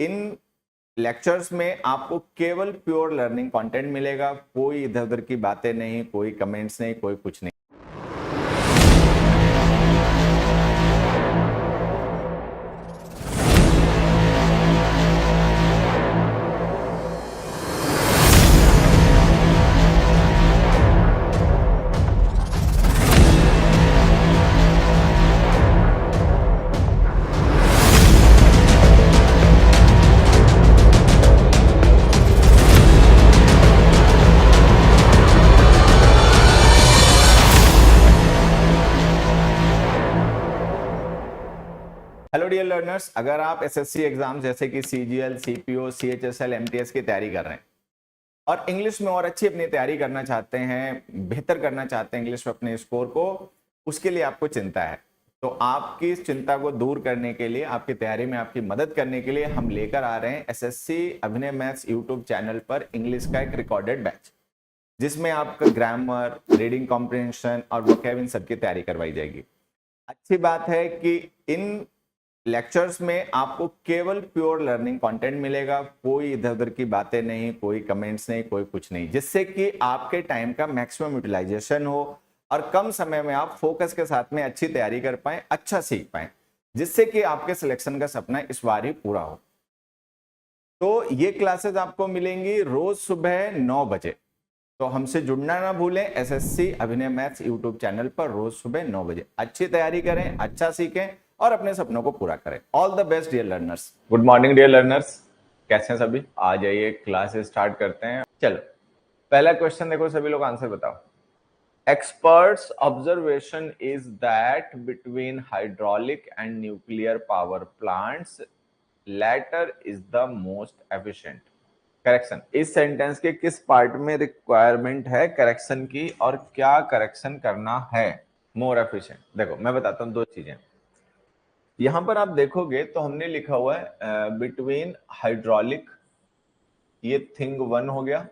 इन lectures में आपको केवल प्योर लर्निंग कंटेंट मिलेगा, कोई इधर उधर की बातें नहीं, कोई कमेंट्स नहीं, कोई कुछ नहीं। हेलो डियर लर्नर्स, अगर आप एसएससी एग्जाम जैसे कि सीजीएल, सीपीओ, सीएचएसएल, एमटीएस की तैयारी कर रहे हैं और इंग्लिश में और अच्छी अपनी तैयारी करना चाहते हैं, बेहतर करना चाहते हैं इंग्लिश में अपने स्कोर को, उसके लिए आपको चिंता है। तो आपकी इस चिंता को दूर करने के लिए, आपकी तैयारी में आपकी मदद करने के लिए हम लेकर आ रहे हैं एसएससी अभिनय मैथ्स यूट्यूब चैनल पर इंग्लिश का एक रिकॉर्डेड बैच, जिसमें आपका ग्रामर, रीडिंग कॉम्प्रिहेंशन और वोकैब इन सबकी तैयारी करवाई जाएगी। अच्छी बात है कि इन लेक्चर्स में आपको केवल प्योर लर्निंग कंटेंट मिलेगा, कोई इधर उधर की बातें नहीं, कोई कमेंट्स नहीं, कोई कुछ नहीं, जिससे कि आपके टाइम का मैक्सिमम यूटिलाइजेशन हो और कम समय में आप फोकस के साथ में अच्छी तैयारी कर पाए, अच्छा सीख पाए, जिससे कि आपके सिलेक्शन का सपना इस बार ही पूरा हो। तो ये क्लासेस आपको मिलेंगी रोज सुबह 9 बजे। तो हमसे जुड़ना ना भूलें, एसएससी अभिनय मैथ्स यूट्यूब चैनल पर रोज सुबह 9 बजे। अच्छी तैयारी करें, अच्छा सीखें और अपने सपनों को पूरा करें। All the best dear learners. Good morning dear learners, कैसे हैं सभी? आ जाइए, क्लास स्टार्ट करते हैं। चलो, पहला क्वेश्चन देखो, सभी लोग आंसर बताओ। Experts observation is that between hydraulic and nuclear power plants latter is the most efficient। Correction, इस सेंटेंस के किस पार्ट में रिक्वायरमेंट है करेक्शन की और क्या करेक्शन करना है? More efficient. देखो मैं बताता हूं दो चीजें। यहां पर आप देखोगे तो हमने लिखा हुआ है बिटवीन हाइड्रोलिक, ये थिंग 1 हो गया,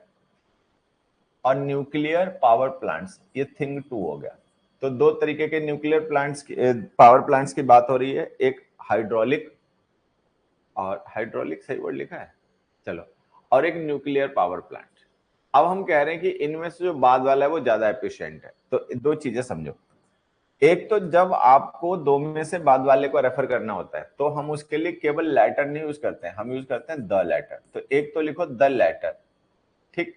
और न्यूक्लियर पावर प्लांट्स, ये थिंग 2 हो गया। तो दो तरीके के न्यूक्लियर प्लांट्स की, पावर प्लांट्स की बात हो रही है। एक हाइड्रोलिक, और हाइड्रोलिक सही वर्ड लिखा है, चलो, और एक न्यूक्लियर पावर प्लांट। अब हम कह रहे हैं कि इनमें से जो बाद वाला है वो ज्यादा एफिशिएंट है। तो दो चीजें समझो। एक तो जब आपको दो में से बाद वाले को रेफर करना होता है तो हम उसके लिए केवल लेटर नहीं यूज करते हैं, हम यूज करते हैं द लेटर। तो एक तो लिखो द लेटर, ठीक।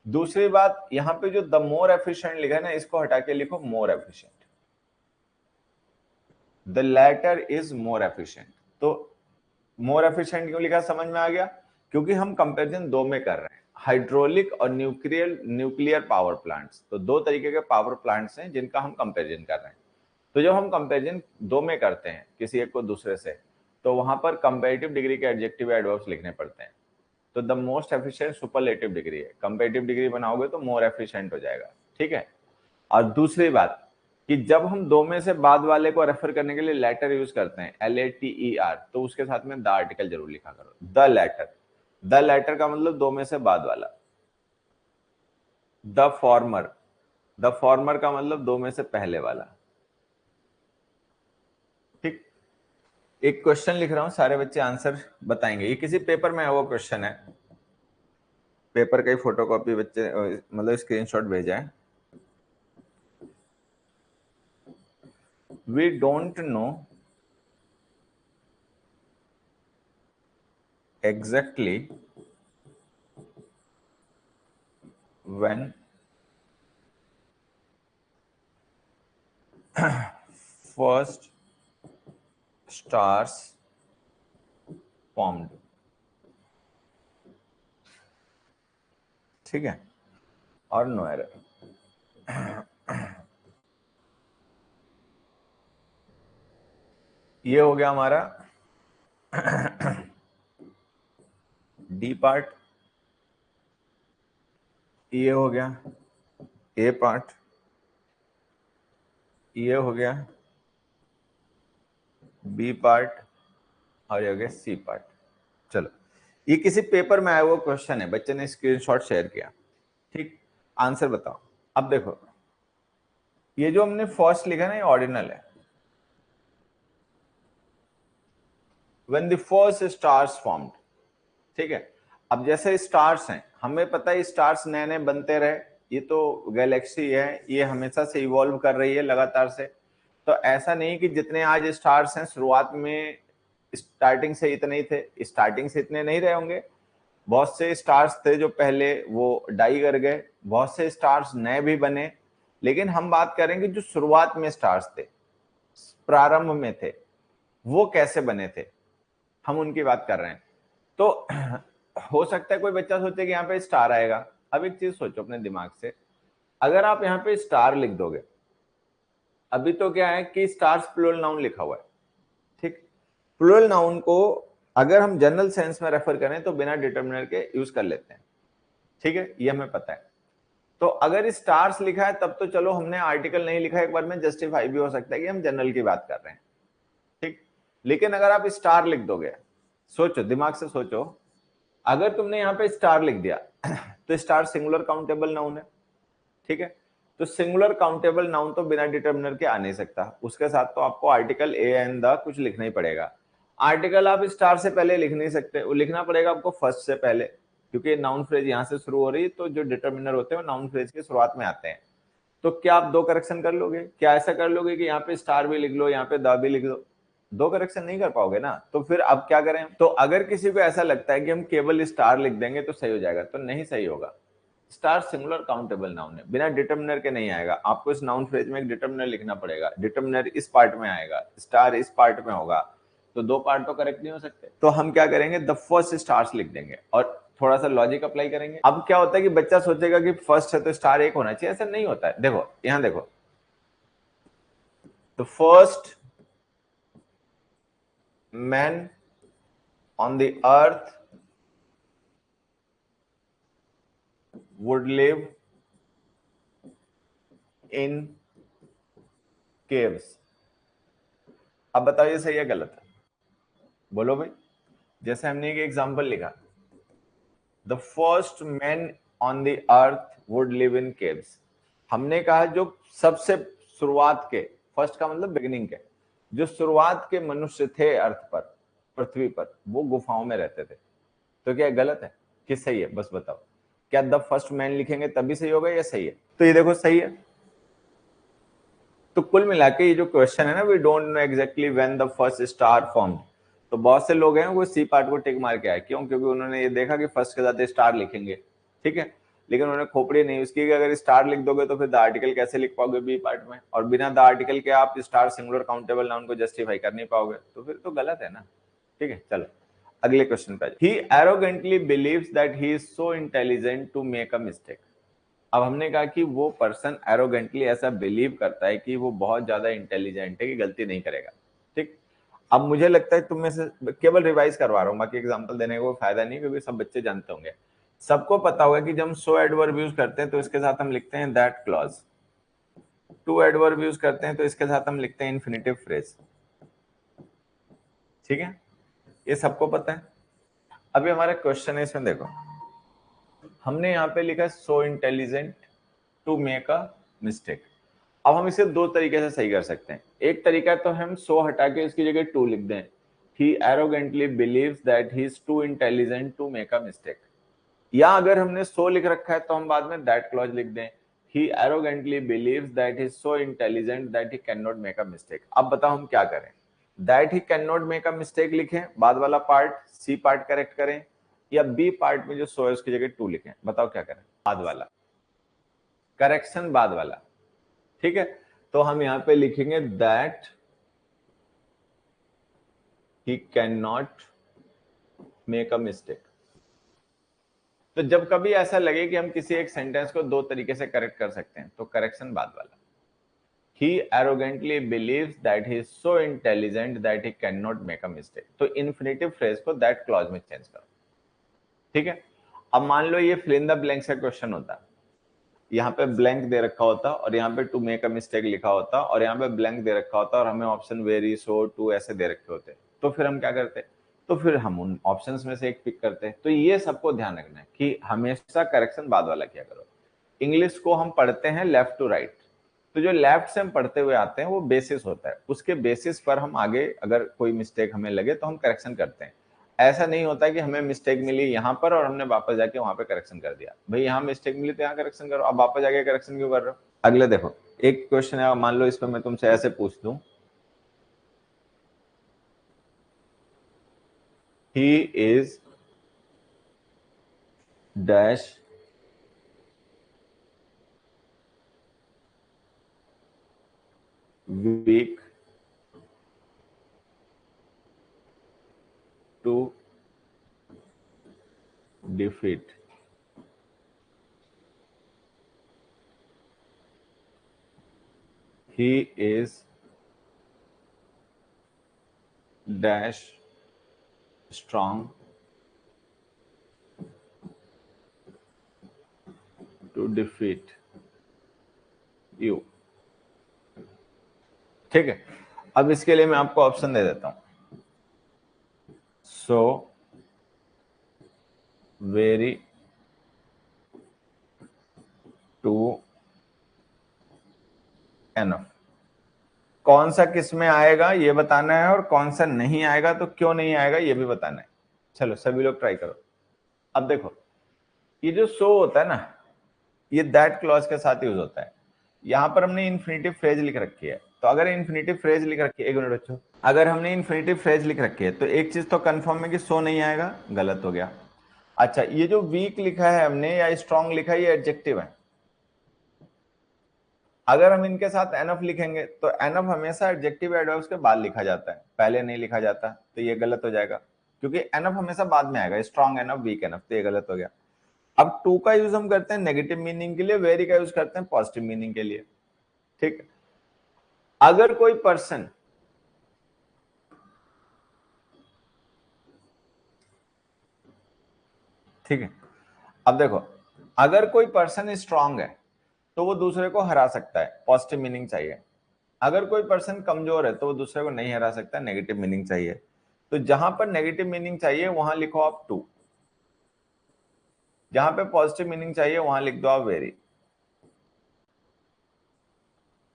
दूसरी बात, यहां पे जो द मोर एफिशिएंट लिखा है ना, इसको हटा के लिखो more efficient. The letter is more efficient. तो मोर एफिशिएंट क्यों लिखा, समझ में आ गया? क्योंकि हम कंपैरिजन दो में कर रहे हैं, हाइड्रोलिक और न्यूक्लियर पावर प्लांट्स। तो दो तरीके के पावर प्लांट्स हैं जिनका हम कंपैरिजन कर रहे हैं। तो जब हम कंपैरिजन दो में करते हैं किसी एक को दूसरे से, तो वहां पर कंपैरेटिव डिग्री के एडजेक्टिव एडवर्ब्स लिखने पड़ते हैं। तो the most efficient superlative degree है, कंपैरेटिव डिग्री बनाओगे तो मोर एफिशिएंट हो जाएगा, ठीक है। और दूसरी बात कि जब हम दो में से बाद वाले को रेफर करने के लिए लेटर यूज करते हैं, LATER, तो उसके साथ में द आर्टिकल जरूर लिखा करो, द लेटर। द लेटर का मतलब दो में से बाद वाला। द फॉर्मर, द फॉर्मर का मतलब दो में से पहले वाला, ठीक। एक क्वेश्चन लिख रहा हूं, सारे बच्चे आंसर बताएंगे। ये किसी पेपर में है वो क्वेश्चन है, पेपर का ही फोटोकॉपी बच्चे मतलब स्क्रीनशॉट भेजा है। We don't know exactly when first stars formed, ठीक है, और नो एरर। ये हो गया हमारा डी पार्ट, ये हो गया ए पार्ट, ये हो गया बी पार्ट, और ये हो गया सी पार्ट। चलो, ये किसी पेपर में आया हुआ क्वेश्चन है, बच्चे ने स्क्रीनशॉट शेयर किया, ठीक। आंसर बताओ। अब देखो, ये जो हमने फर्स्ट लिखा ना, ये ऑर्डिनल है। When the first stars formed, ठीक है। अब जैसे स्टार्स हैं, हमें पता है स्टार्स नए नए बनते रहे, ये तो गैलेक्सी है, ये हमेशा से इवॉल्व कर रही है लगातार से। तो ऐसा नहीं कि जितने आज स्टार्स हैं शुरुआत में स्टार्टिंग से इतने ही थे, स्टार्टिंग से इतने नहीं रहे होंगे। बहुत से स्टार्स थे जो पहले वो डाई कर गए, बहुत से स्टार्स नए भी बने, लेकिन हम बात करेंगे जो शुरुआत में स्टार्स थे, प्रारंभ में थे, वो कैसे बने थे, हम उनकी बात कर रहे हैं। तो हो सकता है कोई बच्चा सोचे कि यहाँ पे स्टार आएगा। अब एक चीज सोचो अपने दिमाग से, अगर आप यहाँ पे स्टार लिख दोगे, अभी तो क्या है कि स्टार्स प्लूरल नाउन लिखा हुआ है, ठीक। प्लूरल नाउन को अगर हम जनरल सेंस में रेफर करें तो बिना डिटर्मिनर के यूज कर लेते हैं, ठीक है, ये हमें पता है। तो अगर स्टार्स लिखा है तब तो चलो हमने आर्टिकल नहीं लिखा, एक बार में जस्टिफाई भी हो सकता है कि हम जनरल की बात कर रहे हैं, ठीक। लेकिन अगर आप स्टार लिख दोगे, सोचो दिमाग से सोचो, अगर तुमने यहाँ पे स्टार लिख दिया तो स्टार सिंगुलर काउंटेबल नाउन है, ठीक है। तो सिंगुलर काउंटेबल नाउन तो बिना डिटर्मिनर के आ नहीं सकता, उसके साथ तो आपको आर्टिकल ए एंड द कुछ लिखना ही पड़ेगा। आर्टिकल आप स्टार से पहले लिख नहीं सकते, वो लिखना पड़ेगा आपको फर्स्ट से पहले, क्योंकि नाउन फ्रेज यहां से शुरू हो रही है, तो जो डिटर्मिनर होते हैं वो नाउन फ्रेज की शुरुआत में आते हैं। तो क्या आप दो करेक्शन कर लोगे? क्या ऐसा कर लोगे कि यहाँ पे स्टार भी लिख लो, यहाँ पे द भी लिख दो? दो करेक्शन नहीं कर पाओगे ना। तो फिर अब क्या करें? तो अगर किसी को ऐसा लगता है कि हम केवल स्टार लिख देंगे तो सही हो जाएगा, तो नहीं सही होगा। स्टार सिंगुलर काउंटेबल नाउन है, बिना डिटर्मिनर के नहीं आएगा। आपको इस नाउन फ्रेज में एक डिटर्मिनर लिखना पड़ेगा, डिटर्मिनर इस पार्ट में आएगा, स्टार इस पार्ट में होगा, तो दो पार्ट तो करेक्ट नहीं हो सकते। तो हम क्या करेंगे, द फर्स्ट स्टार्स लिख देंगे और थोड़ा सा लॉजिक अप्लाई करेंगे। अब क्या होता है कि बच्चा सोचेगा कि फर्स्ट है तो स्टार एक होना चाहिए, ऐसा नहीं होता है। देखो यहां देखो, the first man on the earth would live in caves। अब बताओ ये सही है गलत है? बोलो भाई। जैसे हमने एक एग्जांपल लिखा, the first man on the earth would live in caves. हमने कहा जो सबसे शुरुआत के, फर्स्ट का मतलब बिगिनिंग के, जो शुरुआत के मनुष्य थे अर्थ पर, पृथ्वी पर, वो गुफाओं में रहते थे। तो क्या गलत है कि सही है? बस बताओ, क्या द फर्स्ट मैन लिखेंगे तभी सही होगा या सही है? तो ये देखो सही है। तो कुल मिला के ये जो क्वेश्चन है ना, we don't know exactly when the first star formed, तो बहुत से लोग हैं वो सी पार्ट को टिक मार के आए। क्यों? क्योंकि उन्होंने ये देखा कि फर्स्ट के साथ स्टार लिखेंगे, ठीक है, लेकिन उन्होंने खोपड़ी नहीं यूज की कि अगर स्टार लिख दोगे तो फिर द आर्टिकल कैसे लिख पाओगे बी पार्ट में, और बिना द आर्टिकल के आप स्टार सिंगुलर काउंटेबल नाउन को जस्टिफाई कर नहीं पाओगे, तो फिर तो गलत है ना। ठीक है, चलो अगले क्वेश्चन पे। He arrogantly believes that he is so intelligent to make a mistake. अब हमने कहा कि वो पर्सन एरोगेंटली ऐसा बिलीव करता है कि वो बहुत ज्यादा इंटेलिजेंट है कि गलती नहीं करेगा, ठीक। अब मुझे लगता है तुम में से केवल रिवाइज करवा रहा हूँ, बाकी एग्जांपल देने का कोई फायदा नहीं, क्योंकि सब बच्चे जानते होंगे। सबको पता होगा कि जब हम सो एडवर्ब यूज करते हैं तो इसके साथ हम लिखते हैं that clause, to adverb use करते हैं तो इसके साथ हम लिखते हैं इन्फिनिटिव फ्रेज, ठीक है, ये सबको पता है। अभी हमारा क्वेश्चन है, इसमें देखो हमने यहाँ पे लिखा so intelligent to make a mistake. अब हम इसे दो तरीके से सही कर सकते हैं। एक तरीका तो हम सो हटा के इसकी जगह टू लिख दें, he arrogantly believes that he is too intelligent to make a mistake. या अगर हमने सो लिख रखा है तो हम बाद में दैट क्लॉज लिख दें, he arrogantly believes that he is so intelligent that he can not make a mistake. अब बताओ हम क्या करें, that he can not make a mistake लिखें, बाद वाला पार्ट सी पार्ट करेक्ट करें, या बी पार्ट में जो सो है उसकी जगह टू लिखें? बताओ क्या करें? बाद वाला, करेक्शन बाद वाला, ठीक है। तो हम यहां पे लिखेंगे that he can not make a mistake. तो जब कभी ऐसा लगे कि हम किसी एक सेंटेंस को दो तरीके से करेक्ट कर सकते हैं तो करेक्शन बाद वाला, he arrogantly believes that he is so intelligent that he cannot make a mistake। तो इन्फिनेटिव फ्रेज को दैट क्लॉज में चेंज करो, ठीक है। अब मान लो ये फिल इन द ब्लैंक्स का क्वेश्चन होता, यहाँ पे ब्लैंक दे रखा होता और यहाँ पे टू मेक अ मिस्टेक लिखा होता, और यहाँ पे ब्लैंक दे रखा होता और हमें ऑप्शन वेरी, सो, टू ऐसे दे रखे होते, तो फिर हम क्या करते? तो फिर हम उन ऑप्शंस में से एक पिक करते हैं। तो ये सबको ध्यान रखना है कि हमेशा करेक्शन बाद वाला किया करो। इंग्लिश को हम पढ़ते हैं लेफ्ट टू राइट, तो जो लेफ्ट से हम पढ़ते हुए आते हैं वो बेसिस होता है, उसके बेसिस पर हम आगे अगर कोई मिस्टेक हमें लगे तो हम करेक्शन करते हैं। ऐसा नहीं होता कि हमें मिस्टेक मिली यहाँ पर और हमने वापस जाके वहां पे करेक्शन कर दिया। भाई यहाँ मिस्टेक मिली तो यहाँ करेक्शन करो, अब वापस जाके करेक्शन क्यों कर रहे हो। अगले देखो, एक क्वेश्चन है, मान लो इसमें मैं तुमसे ऐसे पूछ दूं, he is dash weak to defeat he is dash strong to defeat you। ठीक है, अब इसके लिए मैं आपको ऑप्शन दे देता हूं। सो वेरी टू एनफ, कौन सा किस में आएगा ये बताना है और कौन सा नहीं आएगा तो क्यों नहीं आएगा ये भी बताना है। चलो सभी लोग ट्राई करो। अब देखो, ये जो सो होता है ना, ये दैट क्लॉज के साथ यूज होता है। यहां पर हमने इन्फिनिटिव फ्रेज लिख रखी है, तो अगर इन्फिनिटिव फ्रेज लिख रखी है, एक मिनट बच्चों, अगर हमने इन्फिनिटिव फ्रेज लिख रखी है तो एक चीज तो कंफर्म है कि सो नहीं आएगा, गलत हो गया। अच्छा, ये जो वीक लिखा है हमने या स्ट्रॉन्ग लिखा है, ये एडजेक्टिव है। अगर हम इनके साथ एनफ लिखेंगे तो एनफ हमेशा एडजेक्टिव एडवर्ब्स के बाद लिखा जाता है, पहले नहीं लिखा जाता, तो ये गलत हो जाएगा, क्योंकि एनफ हमेशा बाद में आएगा, स्ट्रॉन्ग एनफ, वीक एनफ, तो ये गलत हो गया। अब टू का यूज हम करते हैं नेगेटिव मीनिंग के लिए, वेरी का यूज करते हैं पॉजिटिव मीनिंग के लिए। ठीक है, अगर कोई पर्सन ठीक है, अब देखो, अगर कोई पर्सन स्ट्रांग है तो वो दूसरे को हरा सकता है, पॉजिटिव मीनिंग चाहिए। अगर कोई पर्सन कमजोर है तो वो दूसरे को नहीं हरा सकता, नेगेटिव मीनिंग चाहिए। तो जहां पर नेगेटिव मीनिंग चाहिए वहां लिखो आप टू, जहां पे पॉजिटिव मीनिंग चाहिए वहां लिख दो आप वेरी।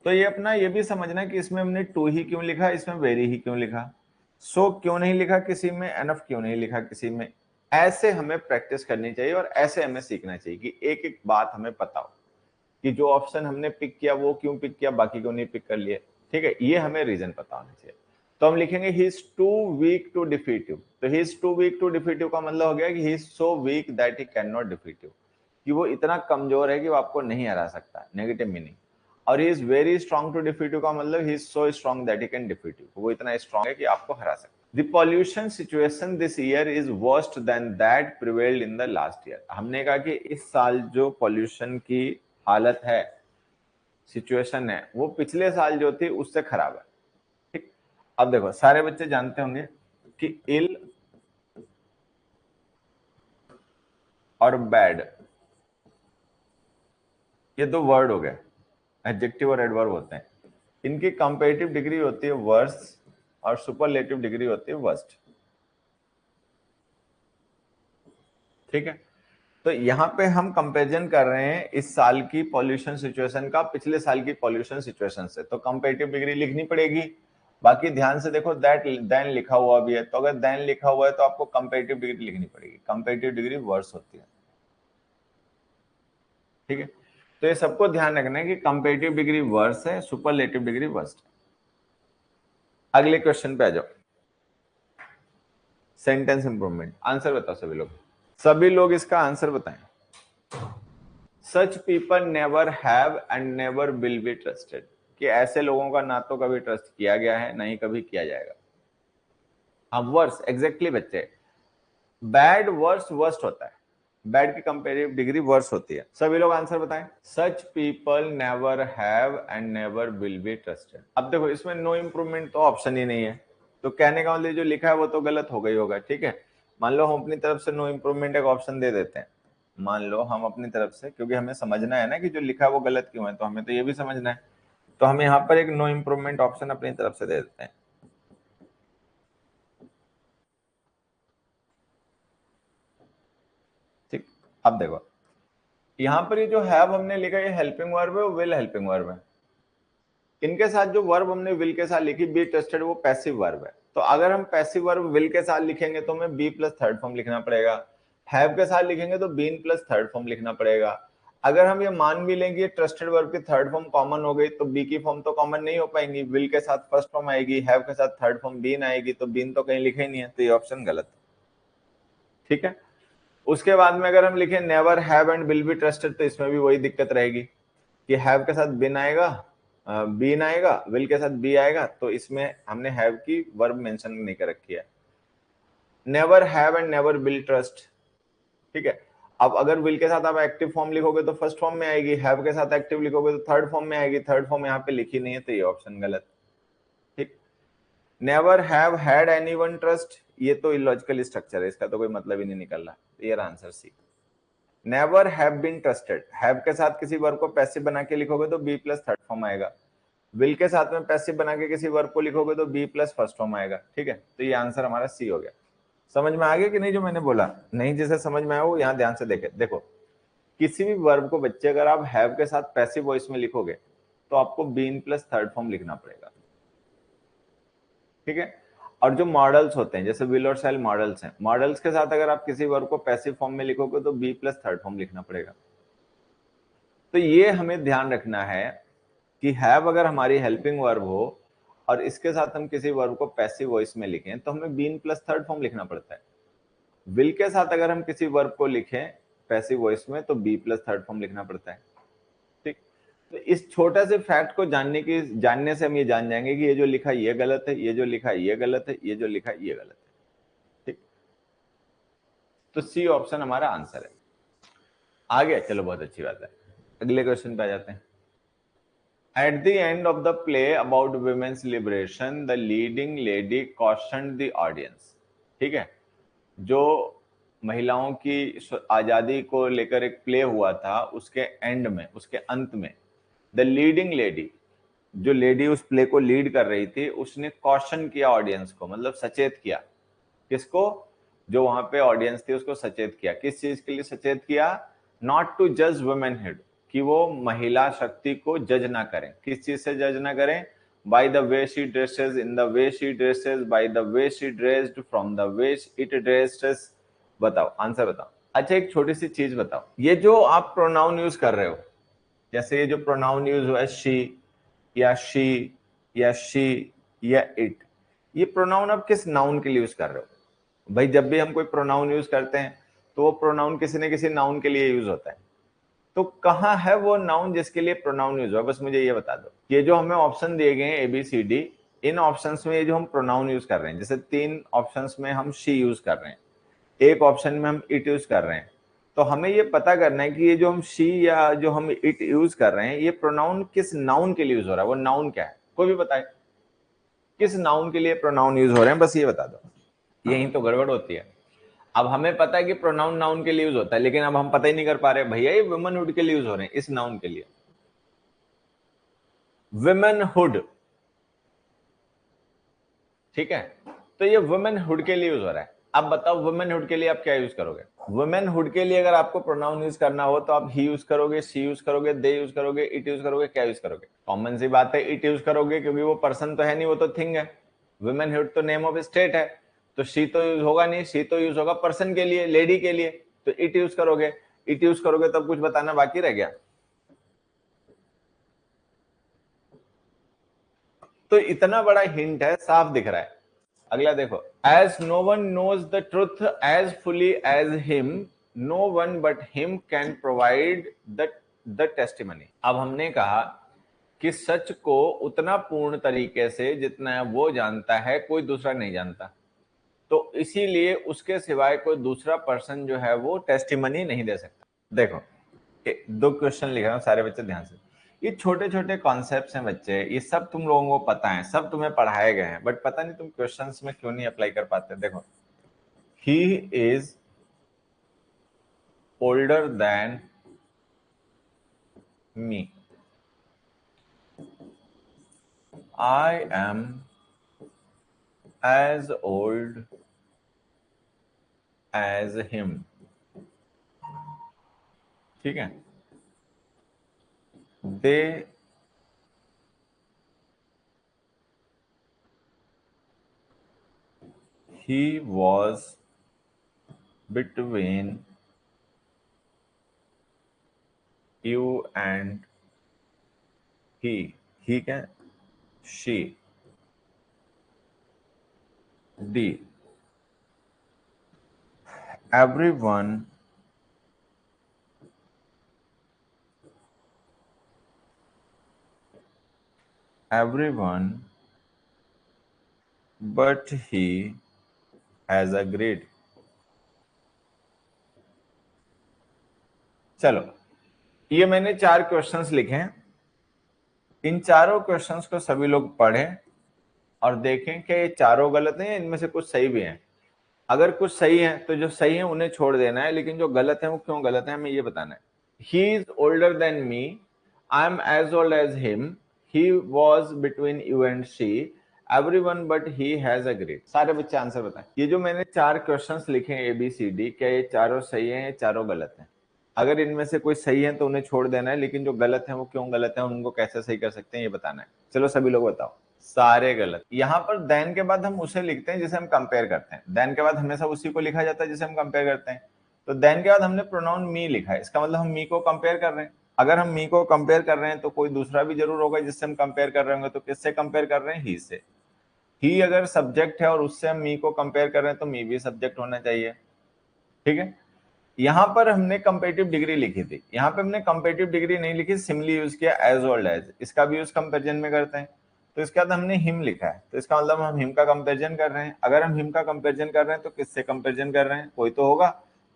तो ये अपना ये भी समझना कि इसमें हमने टू ही क्यों लिखा, इसमें वेरी ही क्यों लिखा, सो क्यों नहीं लिखा किसी में, एनफ क्यों नहीं लिखा किसी में। ऐसे हमें प्रैक्टिस करनी चाहिए और ऐसे हमें सीखना चाहिए कि एक एक बात हमें पता हो कि जो ऑप्शन हमने पिक किया वो क्यों पिक किया, बाकी क्यों नहीं पिक कर लिए। ठीक है, ये हमें रीजन पता होना चाहिए। तो हम लिखेंगे he is too weak to defeat you, तो he is too weak to defeat you का मतलब हो गया कि he is so weak that he can not defeat you, कि वो इतना कमजोर है कि वो आपको नहीं हरा सकता, नेगेटिव मीनिंग। और he is very strong to defeat you का मतलब he is so strong that he can defeat you, वो इतना स्ट्रॉन्ग है कि आपको हरा सकता है। The pollution situation this year is worse than that prevailed in the last year। हमने कहा कि इस साल जो पॉल्यूशन की हालत है, सिचुएशन है, वो पिछले साल जो थी उससे खराब है। ठीक, अब देखो सारे बच्चे जानते होंगे कि इल और बैड ये दो वर्ड हो गए, एडजेक्टिव और एडवर्ब होते हैं। इनकी कंपैरेटिव डिग्री होती है वर्स और सुपरलेटिव डिग्री होती है वर्स्ट। ठीक है, तो यहाँ पे हम कंपैरिजन कर रहे हैं इस साल की पॉल्यूशन सिचुएशन का पिछले साल की पॉल्यूशन सिचुएशन से, तो कंपैरेटिव डिग्री लिखनी पड़ेगी। बाकी ध्यान से देखो, दैट देन लिखा हुआ भी है, तो अगर देन लिखा हुआ है तो आपको कंपैरेटिव डिग्री लिखनी पड़ेगी, कंपैरेटिव डिग्री वर्स होती है। ठीक है, तो ये सबको ध्यान रखना है कि कंपैरेटिव डिग्री वर्स है, सुपरलेटिव डिग्री वर्स्ट है। अगले क्वेश्चन पे आ जाओ, सेंटेंस इंप्रूवमेंट। आंसर बताओ सभी लोग, सभी लोग इसका आंसर बताएं। Such people never have and never will be trusted, कि ऐसे लोगों का ना तो कभी ट्रस्ट किया गया है ना ही कभी किया जाएगा। हाँ, वर्स एग्जैक्टली बच्चे, बैड वर्स वर्स्ट होता है, बैड की कंपेरेटिव डिग्री वर्स होती है। सभी लोग आंसर बताएं। Such people never have and never will be trusted. अब देखो इसमें नो इंप्रूवमेंट तो ऑप्शन ही नहीं है, तो कहने का मतलब जो लिखा है वो तो गलत हो गई होगा। ठीक है, मान लो हम अपनी तरफ से नो इंप्रूवमेंट एक ऑप्शन दे देते हैं, मान लो हम अपनी तरफ से, क्योंकि हमें समझना है ना कि जो लिखा है वो गलत क्यों है, तो हमें तो ये भी समझना है, तो हम यहाँ पर एक नो इंप्रूवमेंट ऑप्शन अपनी तरफ से दे देते हैं। ठीक, अब देखो यहाँ पर ये जो हैव हमने लिखा है हेल्पिंग वर्ब है, वो विल हेल्पिंग वर्ब है। इनके साथ जो वर्ब हमने विल के साथ लिखी बी ट्रस्टेड, वो पैसिव वर्ब है। तो अगर हम पैसिव वर्ब विल के साथ लिखेंगे तो हमें बी प्लस थर्ड फॉर्म लिखना पड़ेगा, हैव के साथ लिखेंगे तो बीन प्लस थर्ड फॉर्म लिखना पड़ेगा। अगर हम ये मान भी लेंगे ट्रस्टेड वर्ब की थर्ड फॉर्म कॉमन हो गई तो बी की फॉर्म तो कॉमन नहीं हो पाएंगी, विल के साथ फर्स्ट फॉर्म आएगी, हैव के साथ थर्ड फॉर्म बीन आएगी, तो बीन तो कहीं लिखा ही नहीं है, तो ये ऑप्शन गलत। ठीक है, उसके बाद में अगर हम लिखें never have and will be trusted तो इसमें भी वही दिक्कत रहेगी कि हैव के साथ बिन आएगा, बीन आएगा, विल के साथ बी आएगा, तो इसमें हमने हैव की वर्ब मेंशन नहीं कर रखी है। Never have and never will trust. ठीक है, अब अगर विल के साथ आप एक्टिव फॉर्म लिखोगे तो फर्स्ट फॉर्म में आएगी, हैव के साथ एक्टिव लिखोगे तो थर्ड फॉर्म में आएगी, थर्ड फॉर्म यहाँ पे लिखी नहीं है तो ये ऑप्शन गलत। ठीक, never have had anyone trust, ये तो इलॉजिकल स्ट्रक्चर है, इसका तो कोई मतलब ही नहीं निकल रहा, ये answer C. Never have been trusted, have के साथ किसी वर्ब को पैसिव बना के लिखोगे तो बी प्लस थर्ड फॉर्म आएगा, विल के साथ में पैसिव बना के किसी वर्ब को लिखोगे तो बी प्लस फर्स्ट फॉर्म आएगा। ठीक है, तो ये आंसर हमारा सी हो गया। समझ में आ गया कि नहीं जो मैंने बोला? नहीं, जैसे समझ में आया वो यहाँ ध्यान से देखे। देखो, किसी भी वर्ब को बच्चे अगर आप हैव के साथ पैसिव वॉइस में लिखोगे तो आपको बीन प्लस थर्ड फॉर्म लिखना पड़ेगा। ठीक है, और जो मॉडल्स होते हैं जैसे विल और शैल मॉडल्स हैं, मॉडल्स के साथ अगर आप किसी वर्ब को पैसिव फॉर्म में लिखोगे तो बी प्लस थर्ड फॉर्म लिखना पड़ेगा। तो ये हमें ध्यान रखना है कि हैव अगर हमारी हेल्पिंग वर्ब हो और इसके साथ हम किसी वर्ब को पैसिव वॉइस में लिखें तो हमें बीन प्लस थर्ड फॉर्म लिखना पड़ता है। विल के साथ अगर हम किसी वर्ब को लिखें पैसिव वॉइस में तो बी प्लस थर्ड फॉर्म लिखना पड़ता है। ठीक, तो इस छोटे से फैक्ट को जानने से हम ये जान जाएंगे कि ये जो लिखा ये गलत है, ये जो लिखा ये गलत है, ये जो लिखा ये गलत है। ठीक, तो सी ऑप्शन हमारा आंसर है। आ गया, चलो बहुत अच्छी बात है। अगले क्वेश्चन पे आ जाते हैं। At the end of the play about women's liberation, the leading lady cautioned the audience. ठीक है, जो महिलाओं की आजादी को लेकर एक प्ले हुआ था उसके एंड में, उसके अंत में, द लीडिंग लेडी, जो लेडी उस प्ले को लीड कर रही थी, उसने कॉशन किया ऑडियंस को, मतलब सचेत किया। किसको? जो वहां पे ऑडियंस थी उसको सचेत किया। किस चीज के लिए सचेत किया? नॉट टू जज वुमेनहुड, कि वो महिला शक्ति को जज ना करें। किस चीज से जज ना करें? By the way she dresses, in the way she dresses, by the way she dressed, from the way it dresses. बताओ, आंसर बताओ। अच्छा, एक छोटी सी चीज बताओ, ये जो आप प्रोनाउन यूज कर रहे हो, जैसे ये जो प्रोनाउन यूज हुआ है शी या शी या शी या इट, ये प्रोनाउन आप किस नाउन के लिए यूज कर रहे हो? भाई जब भी हम कोई प्रोनाउन यूज करते हैं तो वो प्रोनाउन किसी न किसी नाउन के लिए यूज होता है। तो कहाँ है वो नाउन जिसके लिए प्रोनाउन यूज हुआ? बस मुझे ये बता दो। ये जो हमें ऑप्शन दिए गए हैं ए बी सी डी, इन ऑप्शंस में ये जो हम प्रोनाउन यूज कर रहे हैं, जैसे 3 ऑप्शंस में हम शी यूज कर रहे हैं, एक ऑप्शन में हम इट यूज कर रहे हैं, तो हमें ये पता करना है कि ये जो हम शी या जो हम इट यूज कर रहे हैं ये प्रोनाउन किस नाउन के लिए यूज हो रहा है, वो नाउन क्या है? कोई भी बताए किस नाउन के लिए प्रोनाउन यूज हो रहे हैं, बस ये बता दो। यही तो गड़बड़ होती है। अब हमें पता है कि प्रोनाउन नाउन के लिए यूज होता है, लेकिन अब हम पता ही नहीं कर पा रहे भैया ये वुमेनहुड के लिए यूज हो रहे हैं, इस नाउन के लिए। वुमेनहुड, ठीक है, तो ये वुमेनहुड के लिए यूज हो रहा है। अब बताओ वुमेनहुड के लिए आप क्या यूज करोगे? वुमेनहुड के लिए अगर आपको प्रोनाउन यूज करना हो तो आप ही यूज करोगे, शी यूज करोगे, दे यूज करोगे, इट यूज करोगे, क्या यूज करोगे? कॉमन सी बात है, इट यूज करोगे, क्योंकि वो पर्सन तो है नहीं, वो तो थिंग है। वुमेनहुड तो नेम ऑफ स्टेट है, तो शी तो यूज होगा नहीं, शी तो यूज होगा पर्सन के लिए, लेडी के लिए, तो इट यूज करोगे। इट यूज करोगे तब कुछ बताना बाकी रह गया। तो इतना बड़ा हिंट है, साफ दिख रहा है। अगला देखो, as no one knows the truth as fully as him, no one but him can provide the testimony. अब हमने कहा कि सच को उतना पूर्ण तरीके से जितना वो जानता है कोई दूसरा नहीं जानता, तो इसीलिए उसके सिवाय कोई दूसरा पर्सन जो है वो टेस्टिमनी नहीं दे सकता। देखो, 2 क्वेश्चन लिख रहा हूं, सारे बच्चे ध्यान से। ये छोटे छोटे कॉन्सेप्ट्स हैं बच्चे, ये सब तुम लोगों को पता है, सब तुम्हें पढ़ाए गए हैं, बट पता नहीं तुम क्वेश्चंस में क्यों नहीं अप्लाई कर पाते। देखो, he is older than me, I am as old as him. ठीक है, दे he was between you and he क्या she D everyone but he has agreed। चलो, ये मैंने 4 क्वेश्चंस लिखे हैं। इन चारों क्वेश्चंस को सभी लोग पढ़ें और देखें कि ये चारों गलत हैं या इनमें से कुछ सही भी हैं। अगर कुछ सही है तो जो सही है उन्हें छोड़ देना है, लेकिन जो गलत है वो क्यों गलत है हमें ये बताना है। He is older than me, I am as old as him, he was between you and she, everyone but he has agreed. सारे बच्चे आंसर बताएं। ये जो मैंने 4 क्वेश्चंस लिखे हैं ABCD, क्या ये चारों सही हैं या चारों गलत हैं? अगर इनमें से कोई सही है तो उन्हें छोड़ देना है, लेकिन जो गलत है वो क्यों गलत है, उनको कैसे सही कर सकते हैं ये बताना है। चलो सभी लोग बताओ। सारे गलत। यहाँ पर देन के बाद हम उसे लिखते हैं जिसे हम कंपेयर करते हैं। देन के बाद हमेशा उसी को लिखा जाता है जिसे हम कंपेयर करते हैं। तो देन के बाद हमने प्रोनाउन मी लिखा है, इसका मतलब हम मी को कंपेयर कर रहे हैं। अगर हम मी को कंपेयर कर रहे हैं तो कोई दूसरा भी जरूर होगा जिससे हम कंपेयर कर रहे होंगे। तो किससे कंपेयर कर रहे हैं? ही से। ही अगर सब्जेक्ट है और उससे हम मी को कंपेयर कर रहे हैं तो मी भी सब्जेक्ट होना चाहिए। ठीक है। यहां पर हमने कंपेरेटिव डिग्री लिखी थी, यहां पे हमने कंपेरेटिव डिग्री नहीं लिखी, सिमिली यूज किया एज ओल्ड एज। इसका भी यूज कंपेरिजन में करते हैं। तो इसके बाद हमने हिम लिखा है, तो इसका मतलब हम हिम का कंपेरिजन कर रहे हैं। अगर हम हिम का कंपेरिजन कर रहे हैं तो किससे कंपेरिजन कर रहे हैं? कोई तो होगा,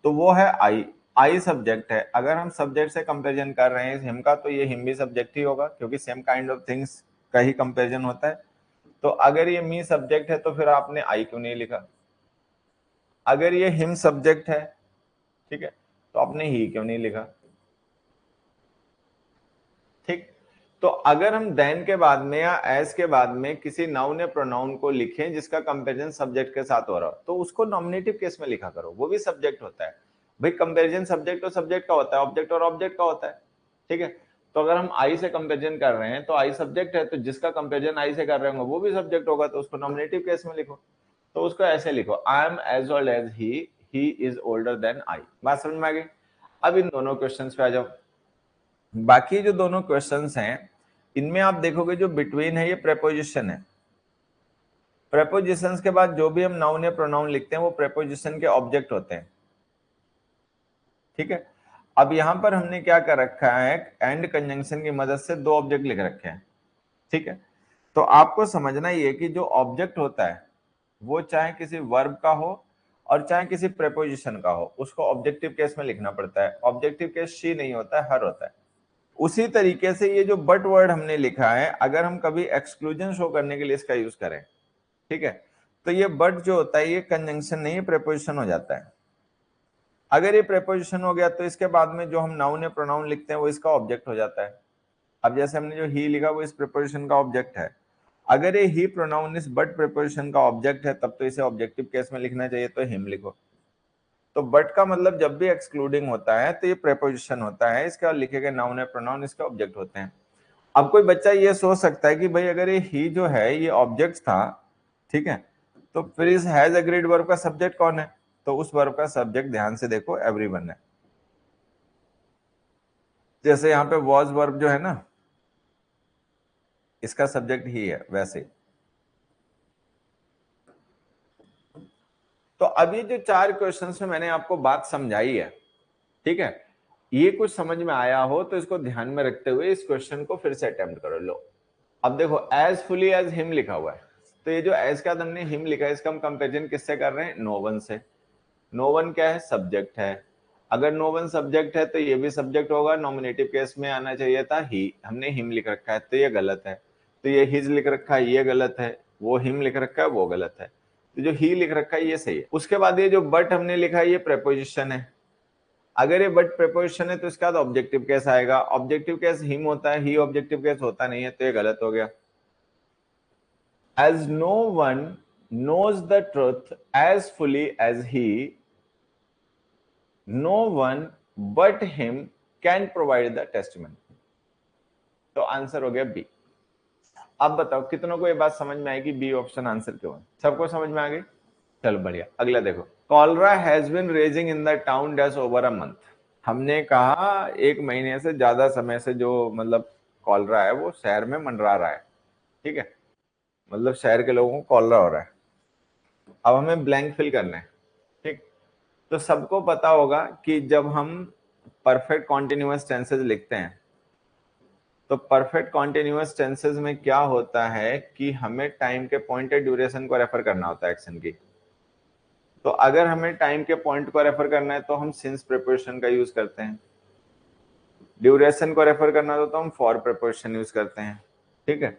तो वो है आई। आई सब्जेक्ट है। अगर हम सब्जेक्ट से कंपेरिजन कर रहे हैं हिम का, तो ये हिम भी सब्जेक्ट ही होगा, क्योंकि सेम काइंड ऑफ थिंग्स का ही कंपेरिजन होता है। तो अगर ये मी सब्जेक्ट है तो फिर आपने आई क्यों नहीं लिखा? अगर ये हिम सब्जेक्ट है, ठीक है, तो आपने ही क्यों नहीं लिखा? ठीक। तो अगर हम देन के बाद में या एज के बाद में किसी नाउन या प्रोनाउन को लिखें जिसका कंपैरिजन सब्जेक्ट के साथ हो रहा हो, तो उसको नॉमिनेटिव केस में लिखा करो, वो भी सब्जेक्ट होता है। भाई कंपैरिजन सब्जेक्ट और सब्जेक्ट का होता है, ऑब्जेक्ट और ऑब्जेक्ट का होता है। ठीक है। तो अगर हम आई से कंपैरिजन कर रहे हैं तो आई सब्जेक्ट है, तो जिसका कंपैरिजन आई से कर रहे होंगे वो भी सब्जेक्ट होगा, तो उसको नॉमिनेटिव केस में लिखो। तो उसको ऐसे लिखो, I am as old as he is older than I. बात समझ में आ गई? अब इन दोनों क्वेश्चंस पे आ जाओ। बाकी जो दोनों क्वेश्चंस हैं इनमें आप देखोगे जो बिटवीन है ये प्रेपोजिशन है। प्रेपोजिशंस के बाद जो भी हम नाउन या प्रोनाउन लिखते हैं वो प्रेपोजिशन के ऑब्जेक्ट होते हैं। ठीक है। अब यहां पर हमने क्या कर रखा है, एंड कंजंक्शन की मदद से 2 ऑब्जेक्ट लिख रखे हैं। ठीक है। तो आपको समझना ये कि जो ऑब्जेक्ट होता है वो चाहे किसी वर्ब का हो और चाहे किसी प्रेपोजिशन का हो, उसको ऑब्जेक्टिव केस में लिखना पड़ता है। ऑब्जेक्टिव केस शी नहीं होता है, हर होता है। उसी तरीके से ये जो बट वर्ड हमने लिखा है, अगर हम कभी एक्सक्लूजन शो करने के लिए इसका यूज करें, ठीक है, तो ये बट जो होता है ये कंजंक्शन नहीं, प्रेपोजिशन हो जाता है। अगर ये प्रेपोजिशन हो गया तो इसके बाद में जो हम नाउन या प्रोनाउन लिखते हैं वो इसका ऑब्जेक्ट हो जाता है। अब जैसे हमने जो ही लिखा वो इस प्रेपोजिशन का ऑब्जेक्ट है। अगर ये ही प्रोनाउन इस बट प्रेपोजिशन का ऑब्जेक्ट है तब तो इसे ऑब्जेक्टिव केस में लिखना चाहिए, तो हिम लिखो। तो बट का मतलब जब भी एक्सक्लूडिंग होता है तो ये प्रेपोजिशन होता है, इसका लिखे गए नाउन या प्रोनाउन इसके ऑब्जेक्ट होते हैं। अब कोई बच्चा ये सोच सकता है कि भाई अगर ये ही जो है ये ऑब्जेक्ट था, ठीक है, तो फिर इस हैज अग्रीड वर्ब का सब्जेक्ट कौन है? तो उस वर्ब का सब्जेक्ट ध्यान से देखो एवरीवन है। जैसे यहाँ पे वॉज वर्ब जो है ना, इसका सब्जेक्ट ही है वैसे। तो अब ये जो 4 क्वेश्चंस में मैंने आपको बात समझाई है, ठीक है, ये कुछ समझ में आया हो तो इसको ध्यान में रखते हुए इस क्वेश्चन को फिर से अटेम्प्ट करो। लो अब देखो, एज फुली एज हिम लिखा हुआ है, तो ये जो एज का हमने हिम लिखा है इसका हम कंपेरिजन किससे कर रहे हैं? नो वन से। नो वन क्या है? सब्जेक्ट है। अगर नो वन सब्जेक्ट है तो ये भी सब्जेक्ट होगा, नॉमिनेटिव केस में आना चाहिए था ही, हमने हिम लिख रखा है तो ये गलत है। तो ये हिज लिख रखा है ये गलत है, वो हिम लिख रखा है वो गलत है, तो जो ही लिख रखा है ये सही है। उसके बाद ये जो बट हमने लिखा है ये प्रेपोजिशन है। अगर ये बट प्रेपोजिशन है तो इसका ऑब्जेक्टिव केस आएगा। ऑब्जेक्टिव केस हिम होता है, ही ऑब्जेक्टिव केस होता नहीं है, तो ये गलत हो गया। as no one knows the truth as fully as he, no one but him can provide the testimony। तो आंसर हो गया बी। अब बताओ कितनों को ये बात समझ में आएगी बी ऑप्शन आंसर क्यों है? सबको समझ में आ गई? चलो बढ़िया, अगला देखो, cholera has been raging in the town dash over a month. हमने कहा एक महीने से ज्यादा समय से जो मतलब कॉलरा है वो शहर में मंडरा रहा है, ठीक है, मतलब शहर के लोगों को कॉलरा हो रहा है। अब हमें ब्लैंक फिल करना है, ठीक। तो सबको पता होगा कि जब हम परफेक्ट कॉन्टिन्यूअस टेंसेस लिखते हैं तो परफेक्ट कॉन्टिन्यूअस टेंसेस में क्या होता है कि हमें टाइम के पॉइंटेड ड्यूरेशन को रेफर करना होता है एक्शन की। तो अगर हमें टाइम के पॉइंट को रेफर करना है तो हम सिंस प्रीपोजिशन का यूज करते हैं, ड्यूरेशन को रेफर करना हो तो हम फॉर प्रीपोजिशन यूज करते हैं, ठीक है।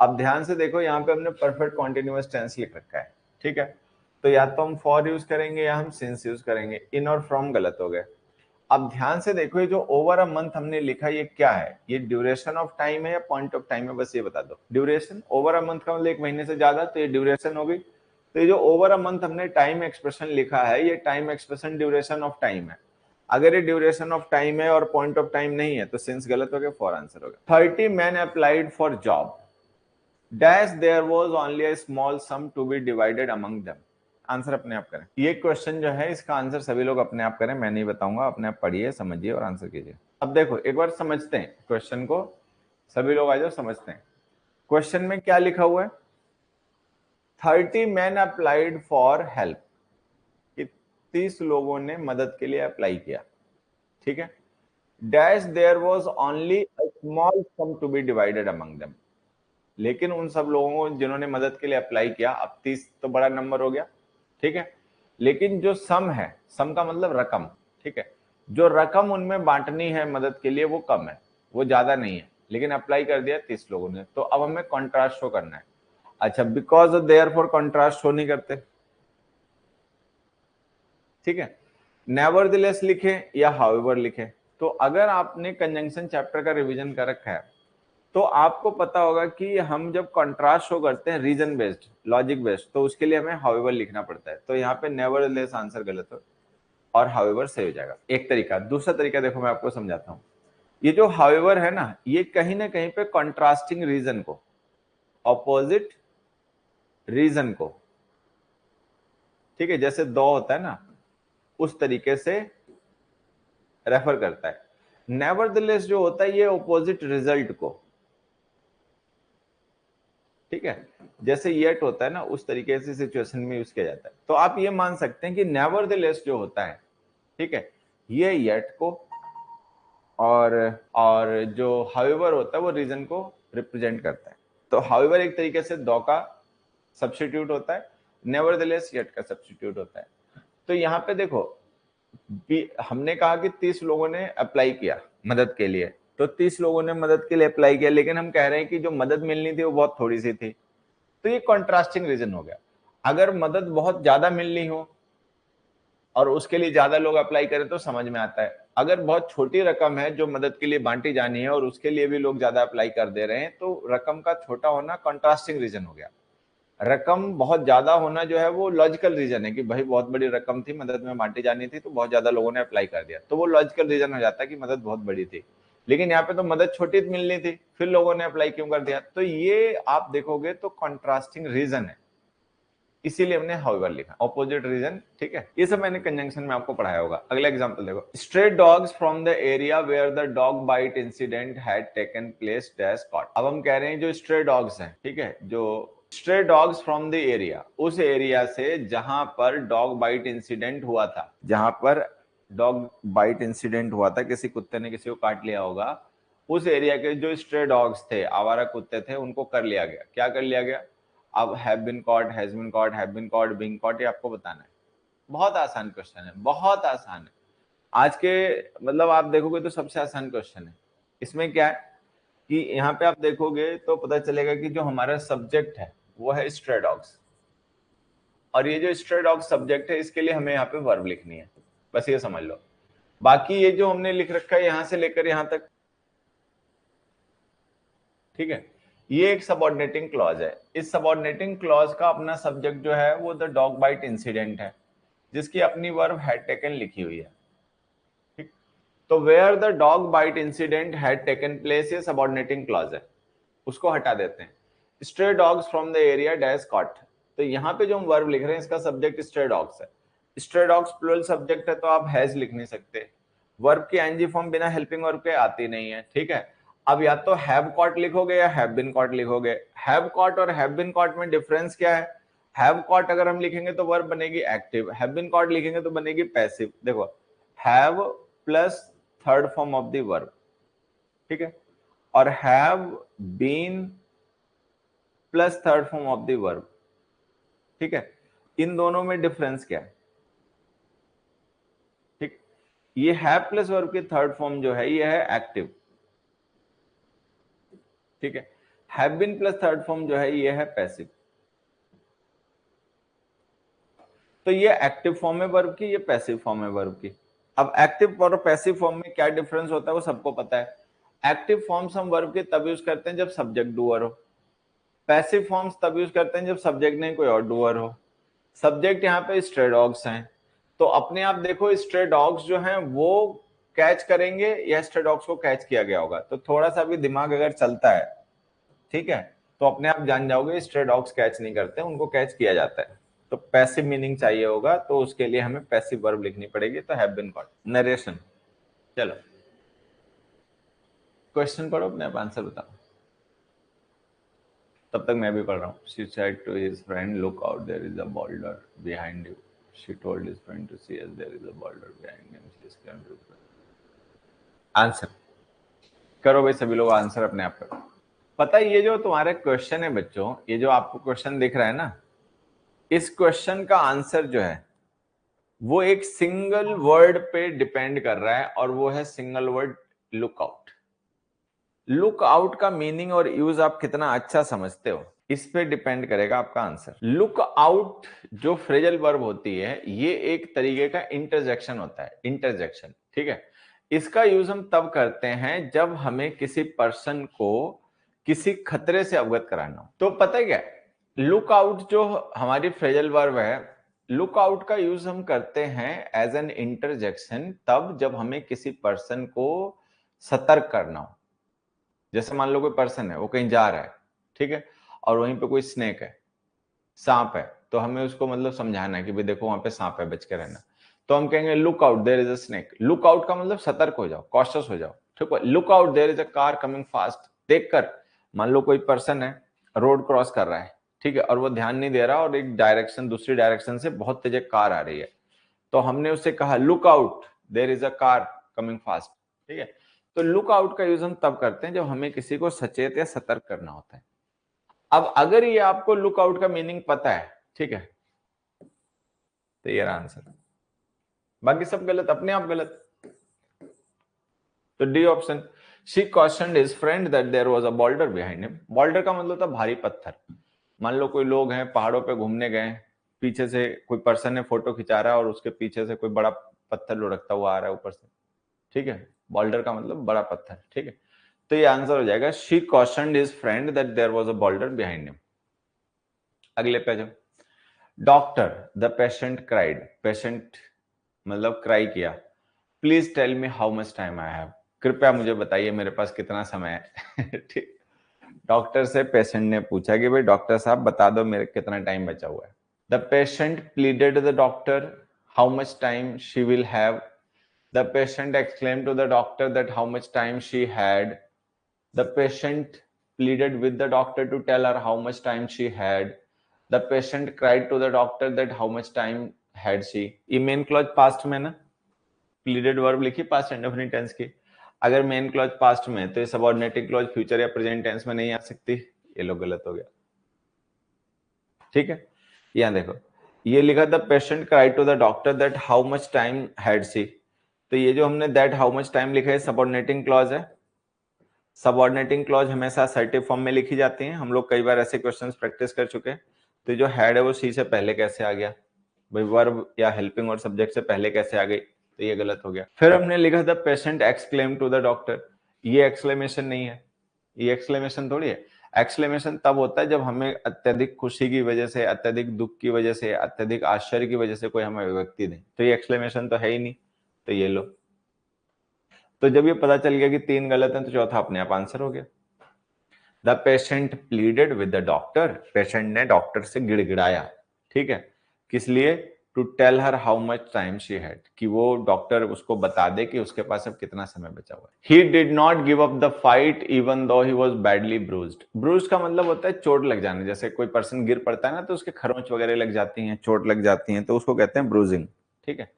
अब ध्यान से देखो, यहाँ पे हमने परफेक्ट कॉन्टिन्यूअस टेंस लिख रखा है, ठीक है। तो या तो हम फॉर यूज करेंगे या हम सिंस यूज करेंगे, इन और फ्रॉम गलत हो गए। अब ध्यान से देखो, ये जो ओवर अ मंथ हमने लिखा ये क्या है, ये ड्यूरेशन ऑफ टाइम है या पॉइंट ऑफ टाइम है, बस ये बता दो। ड्यूरेशन, ओवर अ मंथ का मतलब एक महीने से ज्यादा, तो ये ड्यूरेशन होगी। तो ये जो ओवर अ मंथ हमने टाइम एक्सप्रेशन लिखा है, ये time expression duration of time है। अगर ये ड्यूरेशन ऑफ टाइम है और पॉइंट ऑफ टाइम नहीं है तो सिंस गलत हो गया, फॉर आंसर हो गया। 30 men applied for job dash there was only a small sum to be divided among them. Answer अपने आप करें। ये क्वेश्चन जो है इसका आंसर सभी लोग अपने आप करें, मैं नहीं बताऊंगा, अपने आप पढ़िए, समझिए और आंसर कीजिए। अब देखो एक बार समझते हैं क्वेश्चन को, सभी लोग आ जाओ समझते हैं। क्वेश्चन में क्या लिखा हुआ है, 30 men applied फॉर हेल्प, कि 30 लोगों ने मदद के लिए अप्लाई किया, ठीक है। Dash there was only a small sum to be divided among them, लेकिन उन सब लोगों को जिन्होंने मदद के लिए अप्लाई किया, अब 30 तो बड़ा नंबर हो गया, ठीक है, लेकिन जो सम है, सम का मतलब रकम, ठीक है, जो रकम उनमें बांटनी है मदद के लिए वो कम है, वो ज्यादा नहीं है, लेकिन अप्लाई कर दिया 30 लोगों ने। तो अब हमें कॉन्ट्रास्ट शो करना है। अच्छा, because of therefore contrast show नहीं करते, ठीक है, नेवरदलेस लिखे या हाउएवर लिखे। तो अगर आपने कंजंक्शन चैप्टर का रिवीजन कर रखा है तो आपको पता होगा कि हम जब कंट्रास्ट शो करते हैं रीजन बेस्ड, लॉजिक बेस्ड, तो उसके लिए हमें हाउएवर लिखना पड़ता है। तो यहाँ पे नेवरदलेस आंसर गलत हो और हाउएवर सही हो जाएगा, एक तरीका। दूसरा तरीका देखो मैं आपको समझाता हूँ। ये जो हाउएवर है ना, ये कहीं ना कहीं पे कॉन्ट्रास्टिंग रीजन को, ऑपोजिट रीजन को, ठीक है, जैसे दो होता है ना उस तरीके से रेफर करता है। नेवरदलेस जो होता है ये ऑपोजिट रिजल्ट को, ठीक है, जैसे येट होता है ना उस तरीके से सिचुएशन में यूज किया जाता है। तो आप ये मान सकते हैं कि नेवरदलेस जो होता है, ठीक है, ये येट को और जो हाउएवर होता है वो रीजन को रिप्रेजेंट करता है। तो हाउएवर एक तरीके से दो का सब्स्टिट्यूट होता है, नेवरदलेस येट का सब्स्टिट्यूट होता है। तो यहाँ पे देखो, हमने कहा कि 30 लोगों ने अप्लाई किया मदद के लिए, तो 30 लोगों ने मदद के लिए अप्लाई किया, लेकिन हम कह रहे हैं कि जो मदद मिलनी थी वो बहुत थोड़ी सी थी। तो ये कॉन्ट्रास्टिंग रीजन हो गया। अगर मदद बहुत ज्यादा मिलनी हो और उसके लिए ज्यादा लोग अप्लाई करें तो समझ में आता है। अगर बहुत छोटी रकम है जो मदद के लिए बांटी जानी है और उसके लिए भी लोग ज्यादा अप्लाई कर दे रहे हैं, तो रकम का छोटा होना कॉन्ट्रास्टिंग रीजन हो गया। रकम बहुत ज्यादा होना जो है वो लॉजिकल रीजन है कि भाई बहुत बड़ी रकम थी, मदद में बांटी जानी थी, तो बहुत ज्यादा लोगों ने अप्लाई कर दिया, तो वो लॉजिकल रीजन हो जाता है कि मदद बहुत बड़ी थी। लेकिन यहाँ पे तो मदद छोटी मिलनी थी, फिर लोगों ने अप्लाई क्यों कर दिया? तो ये आप देखोगे तो कॉन्ट्रास्टिंग रीजन है, इसीलिए हमने हाउएवर लिखा, ऑपोजिट रीजन, ठीक है। ये सब मैंने कंजंक्शन में आपको पढ़ाया होगा। अगला एग्जांपल देखो, stray dogs from the area where the dog bite incident had taken place dash caught. अब हम कह रहे हैं जो स्ट्रे डॉग्स हैं, ठीक है, जो stray dogs from the area, उस एरिया से जहां पर डॉग बाइट इंसिडेंट हुआ था, जहां पर डॉग बाइट इंसिडेंट हुआ था, किसी कुत्ते ने किसी को काट लिया होगा, उस एरिया के जो स्ट्रे डॉग्स थे, आवारा कुत्ते थे, उनको कर लिया गया। क्या कर लिया गया? अब have been caught, has been caught, have been caught, being caught, ये आपको बताना है। बहुत आसान क्वेश्चन है, बहुत आसान है। आज के मतलब आप देखोगे तो सबसे आसान क्वेश्चन है। इसमें क्या है कि यहाँ पे आप देखोगे तो पता चलेगा कि जो हमारा सब्जेक्ट है वो है स्ट्रे डॉग्स, और ये जो स्ट्रे डॉग सब्जेक्ट है इसके लिए हमें यहाँ पे वर्ब लिखनी है, बस ये समझ लो। बाकी ये जो हमने लिख रखा है यहां से लेकर यहां तक, ठीक है, ये एक सबऑर्डिनेटिंग क्लॉज है। इस सबऑर्डिनेटिंग क्लॉज का अपना सब्जेक्ट जो है वो द डॉग बाइट इंसिडेंट है, जिसकी अपनी वर्ब हैड टेकन लिखी हुई है, ठीक। तो where the dog bite incident had taken place ये सबऑर्डिनेटिंग क्लॉज है, उसको हटा देते हैं। Stray dogs from the area dash caught, तो यहाँ पे जो हम वर्ब लिख रहे हैं इसका सब्जेक्ट स्ट्रे डॉग्स है। स्ट्रे डॉग्स प्लूरल सब्जेक्ट है तो आप हैज लिख नहीं सकते। वर्ब की एनजी फॉर्म बिना हेल्पिंग वर्ब के आती नहीं है, ठीक है। अब या तो हैव कॉट लिखोगे या हैव बीन कॉट लिखोगे। हैव कॉट और हैव बीन कॉट में डिफरेंस क्या है? हैव कॉट अगर हम लिखेंगे तो वर्ब बनेगी एक्टिव, हैव बीन कॉट लिखेंगे तो बनेगी पैसिव। देखो have plus third form of the verb, ठीक है, और have been plus third form of the verb, ठीक है। इन दोनों में डिफरेंस क्या है? ठीक, ये हैव प्लस वर्ब की थर्ड फॉर्म जो है ये है एक्टिव, ठीक है। Have been plus third form जो है ये है पैसिव। तो ये एक्टिव फॉर्म है वर्ब की, ये पैसिव फॉर्म है वर्ब की। अब एक्टिव और पैसिव फॉर्म में क्या डिफरेंस होता है वो सबको पता है। एक्टिव फॉर्म्स हम वर्ब के तब यूज करते हैं जब सब्जेक्ट डूअर हो। पैसिव फॉर्म्स तब यूज करते हैं जब सब्जेक्ट नहीं कोई और डूअर हो। सब्जेक्ट यहाँ पे स्ट्रे डॉग्स हैं, तो अपने आप देखो स्ट्रे डॉग्स जो हैं वो कैच करेंगे या स्ट्रे डॉग्स को कैच किया गया होगा। तो थोड़ा सा भी दिमाग अगर चलता है, ठीक है, तो अपने आप जान जाओगे स्ट्रे डॉग्स कैच नहीं करते, उनको कैच किया जाता है। तो पैसिव मीनिंग चाहिए होगा तो उसके लिए हमें पैसिव वर्ब लिखनी पड़ेगी, तो हैव बीन कॉट। नरेशन, चलो क्वेश्चन पढ़ो, अपने आप आंसर बताओ, तब तक मैं भी पढ़ रहा हूँ। She said to his friend, "Look out, there is a boulder behind you." She told his friend to see as there is a boulder behind him. She screamed to his friend. Answer करो भाई, सभी लोग answer अपने आप करो। पता है ये जो तुम्हारे क्वेश्चन है बच्चों, ये जो आपको क्वेश्चन दिख रहा है ना, इस क्वेश्चन का आंसर जो है वो एक सिंगल वर्ड पे डिपेंड कर रहा है, और वो है single word look out. Look out का मीनिंग और यूज आप कितना अच्छा समझते हो इस पे डिपेंड करेगा आपका आंसर। लुक आउट जो फ्रेजल वर्ब होती है ये एक तरीके का इंटरजेक्शन होता है, इंटरजेक्शन, ठीक है। इसका यूज हम तब करते हैं जब हमें किसी पर्सन को किसी खतरे से अवगत कराना हो। तो पता है क्या, लुक आउट जो हमारी फ्रेजल वर्ब है, लुक आउट का यूज हम करते हैं एज एन इंटरजेक्शन तब जब हमें किसी पर्सन को सतर्क करना हो। जैसे मान लो कोई पर्सन है वो कहीं जा रहा है, ठीक है, और वहीं पे कोई स्नेक है, सांप है, तो हमें उसको मतलब समझाना है कि भाई देखो वहां पे सांप है, बच के रहना। तो हम कहेंगे look out there is a snake. Look out का मतलब सतर्क हो जाओ, कॉशियस हो जाओ, ठीक है। Look out there is a car coming fast, देखकर, मान लो कोई पर्सन है रोड क्रॉस कर रहा है, ठीक है, और वो ध्यान नहीं दे रहा और एक डायरेक्शन दूसरी डायरेक्शन से बहुत तेज कार आ रही है, तो हमने उससे कहा look out there is a car coming fast, ठीक है। तो लुक आउट का यूज हम तब करते हैं जब हमें किसी को सचेत या सतर्क करना होता है। अब अगर ये आपको लुक आउट का मीनिंग पता है, ठीक है, तो ये आंसर, बाकी सब गलत, अपने आप गलत। तो D option, she cautioned his friend that there was a boulder behind him। boulder का मतलब था भारी पत्थर। मान लो कोई लोग हैं पहाड़ों पे घूमने गए, पीछे से कोई पर्सन ने फोटो खिंचा रहा है और उसके पीछे से कोई बड़ा पत्थर लुढ़कता हुआ आ रहा है ऊपर से, ठीक है। boulder का मतलब बड़ा पत्थर, ठीक है। तो ये आंसर हो जाएगा she cautioned his friend that there was a boulder behind him। अगले पे जाओ। Doctor the patient cried, patient मतलब क्राई किया। Please tell me how much time I have, कृपया मुझे बताइए मेरे पास कितना समय है। ठीक, डॉक्टर से पेशेंट ने पूछा कि भाई डॉक्टर साहब बता दो मेरे कितना टाइम बचा हुआ है। The patient pleaded the doctor how much time she will have. The patient exclaimed to the doctor that how much time she had. The patient pleaded with the doctor to tell her how much time she had. The patient cried to the doctor that how much time had she। ये main clause past में ना, pleaded verb लिखी past indefinite tense की। अगर main clause past में तो ये subordinating clause future या प्रेजेंट टेंस में नहीं आ सकती, ये लोग गलत हो गया, ठीक है। यहां देखो ये लिखा the patient cried to the doctor that how much time had see, तो ये जो हमने दैट हाउ मच टाइम लिखा है सबऑर्डिनेटिंग क्लॉज है। सबऑर्डिनेटिंग क्लॉज हमेशा असर्टिव फॉर्म में लिखी जाती हैं, हम लोग कई बार ऐसे क्वेश्चंस प्रैक्टिस कर चुके हैं। तो जो हैड है वो सी से पहले कैसे आ गया भाई, वर्ब या हेल्पिंग और सब्जेक्ट से पहले कैसे आ गई, तो ये गलत हो गया। फिर हमने लिखा the patient exclaim to the doctor, ये एक्सक्लेमेशन नहीं है, ये एक्सक्लेमेशन थोड़ी है। एक्सक्लेमेशन तब होता है जब हमें अत्यधिक खुशी की वजह से, अत्यधिक दुख की वजह से, अत्यधिक आश्चर्य की वजह से कोई हमें अभिव्यक्ति दे, तो ये एक्सक्लेमेशन तो है ही नहीं, तो ये लो। तो जब ये पता चल गया कि तीन गलत हैं तो चौथा अपने आप आंसर हो गया। The patient pleaded with the doctor, patient ने डॉक्टर से गिड़गिड़ाया, ठीक है, किस लिए? To tell her how much time she had, कि वो डॉक्टर उसको बता दे कि उसके पास अब कितना समय बचा हुआ है। He did not give up the fight even though he was badly bruised. Bruised का मतलब होता है चोट लग जाना, जैसे कोई पर्सन गिर पड़ता है ना तो उसके खरोंच वगैरह लग जाती हैं, चोट लग जाती है, तो उसको कहते हैं ब्रूजिंग, ठीक है।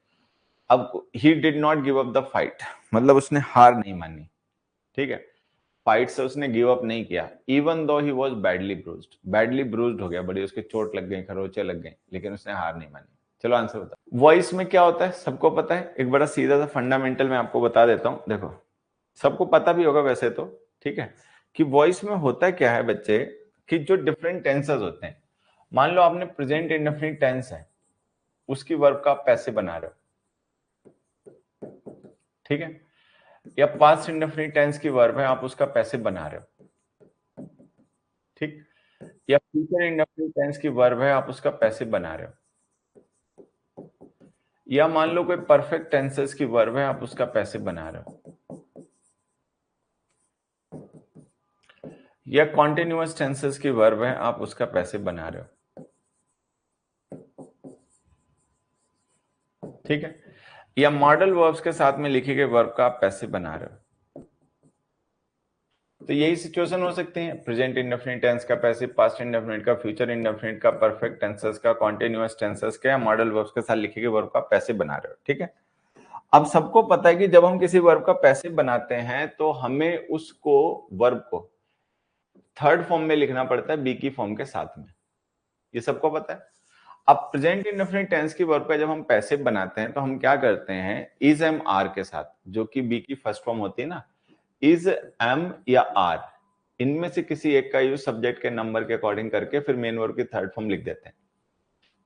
अब he did not give up the fight, मतलब उसने हार नहीं मानी, ठीक है, फाइट से उसने गिव अप नहीं किया। Even though he was badly bruised, badly bruised हो गया, बड़ी उसके चोट लग गई, खरोचे लग गए, लेकिन उसने हार नहीं मानी। चलो आंसर बताओ। वॉइस में क्या होता है सबको पता है, एक बड़ा सीधा सा फंडामेंटल मैं आपको बता देता हूं, देखो सबको पता भी होगा वैसे तो, ठीक है, कि वॉइस में होता क्या है बच्चे, कि जो डिफरेंट टेंसेस होते हैं, मान लो आपने प्रेजेंट इंडेफिनिट टेंस है, उसकी वर्ब का आप पैसे बना रहे हो, ठीक है, या पास्ट इंडेफिनिट टेंस की वर्ब है, आप उसका पैसे बना रहे हो, ठीक, या फ्यूचर इंडेफिनिट टेंस की वर्ब है, आप उसका पैसे बना रहे हो, या मान लो कोई परफेक्ट टेंसेस की वर्ब है, आप उसका पैसे बना रहे हो, या कॉन्टिन्यूअस टेंसेस की वर्ब है, आप उसका पैसे बना रहे हो, ठीक है, या मॉडल वर्ब्स के साथ में लिखे गए वर्ब का आप पैसे बना रहे हो। तो यही सिचुएशन हो सकती है, प्रेजेंट इंडेफिनिट टेंस का पैसिव, पास्ट इंडेफिनिट का, फ्यूचर इंडेफिनिट का, परफेक्ट टेंसेस का, कॉन्टिन्यूअस टेंसेस का, या मॉडल वर्ब्स के साथ लिखे गए वर्ब का पैसिव बना रहे हो, ठीक है। अब सबको पता है कि जब हम किसी वर्ब का पैसिव बनाते हैं तो हमें उसको वर्ब को थर्ड फॉर्म में लिखना पड़ता है बी की फॉर्म के साथ में, ये सबको पता है। अब प्रेजेंट इंडेफिनिट टेंस की वर्ब का जब हम पैसिव बनाते हैं तो हम क्या करते हैं, इज एम आर के साथ, जो कि बी की फर्स्ट फॉर्म होती है ना, इज एम या आर, इनमें से किसी एक का यूज सब्जेक्ट के नंबर के अकॉर्डिंग करके फिर मेन वर्ब की थर्ड फॉर्म लिख देते हैं,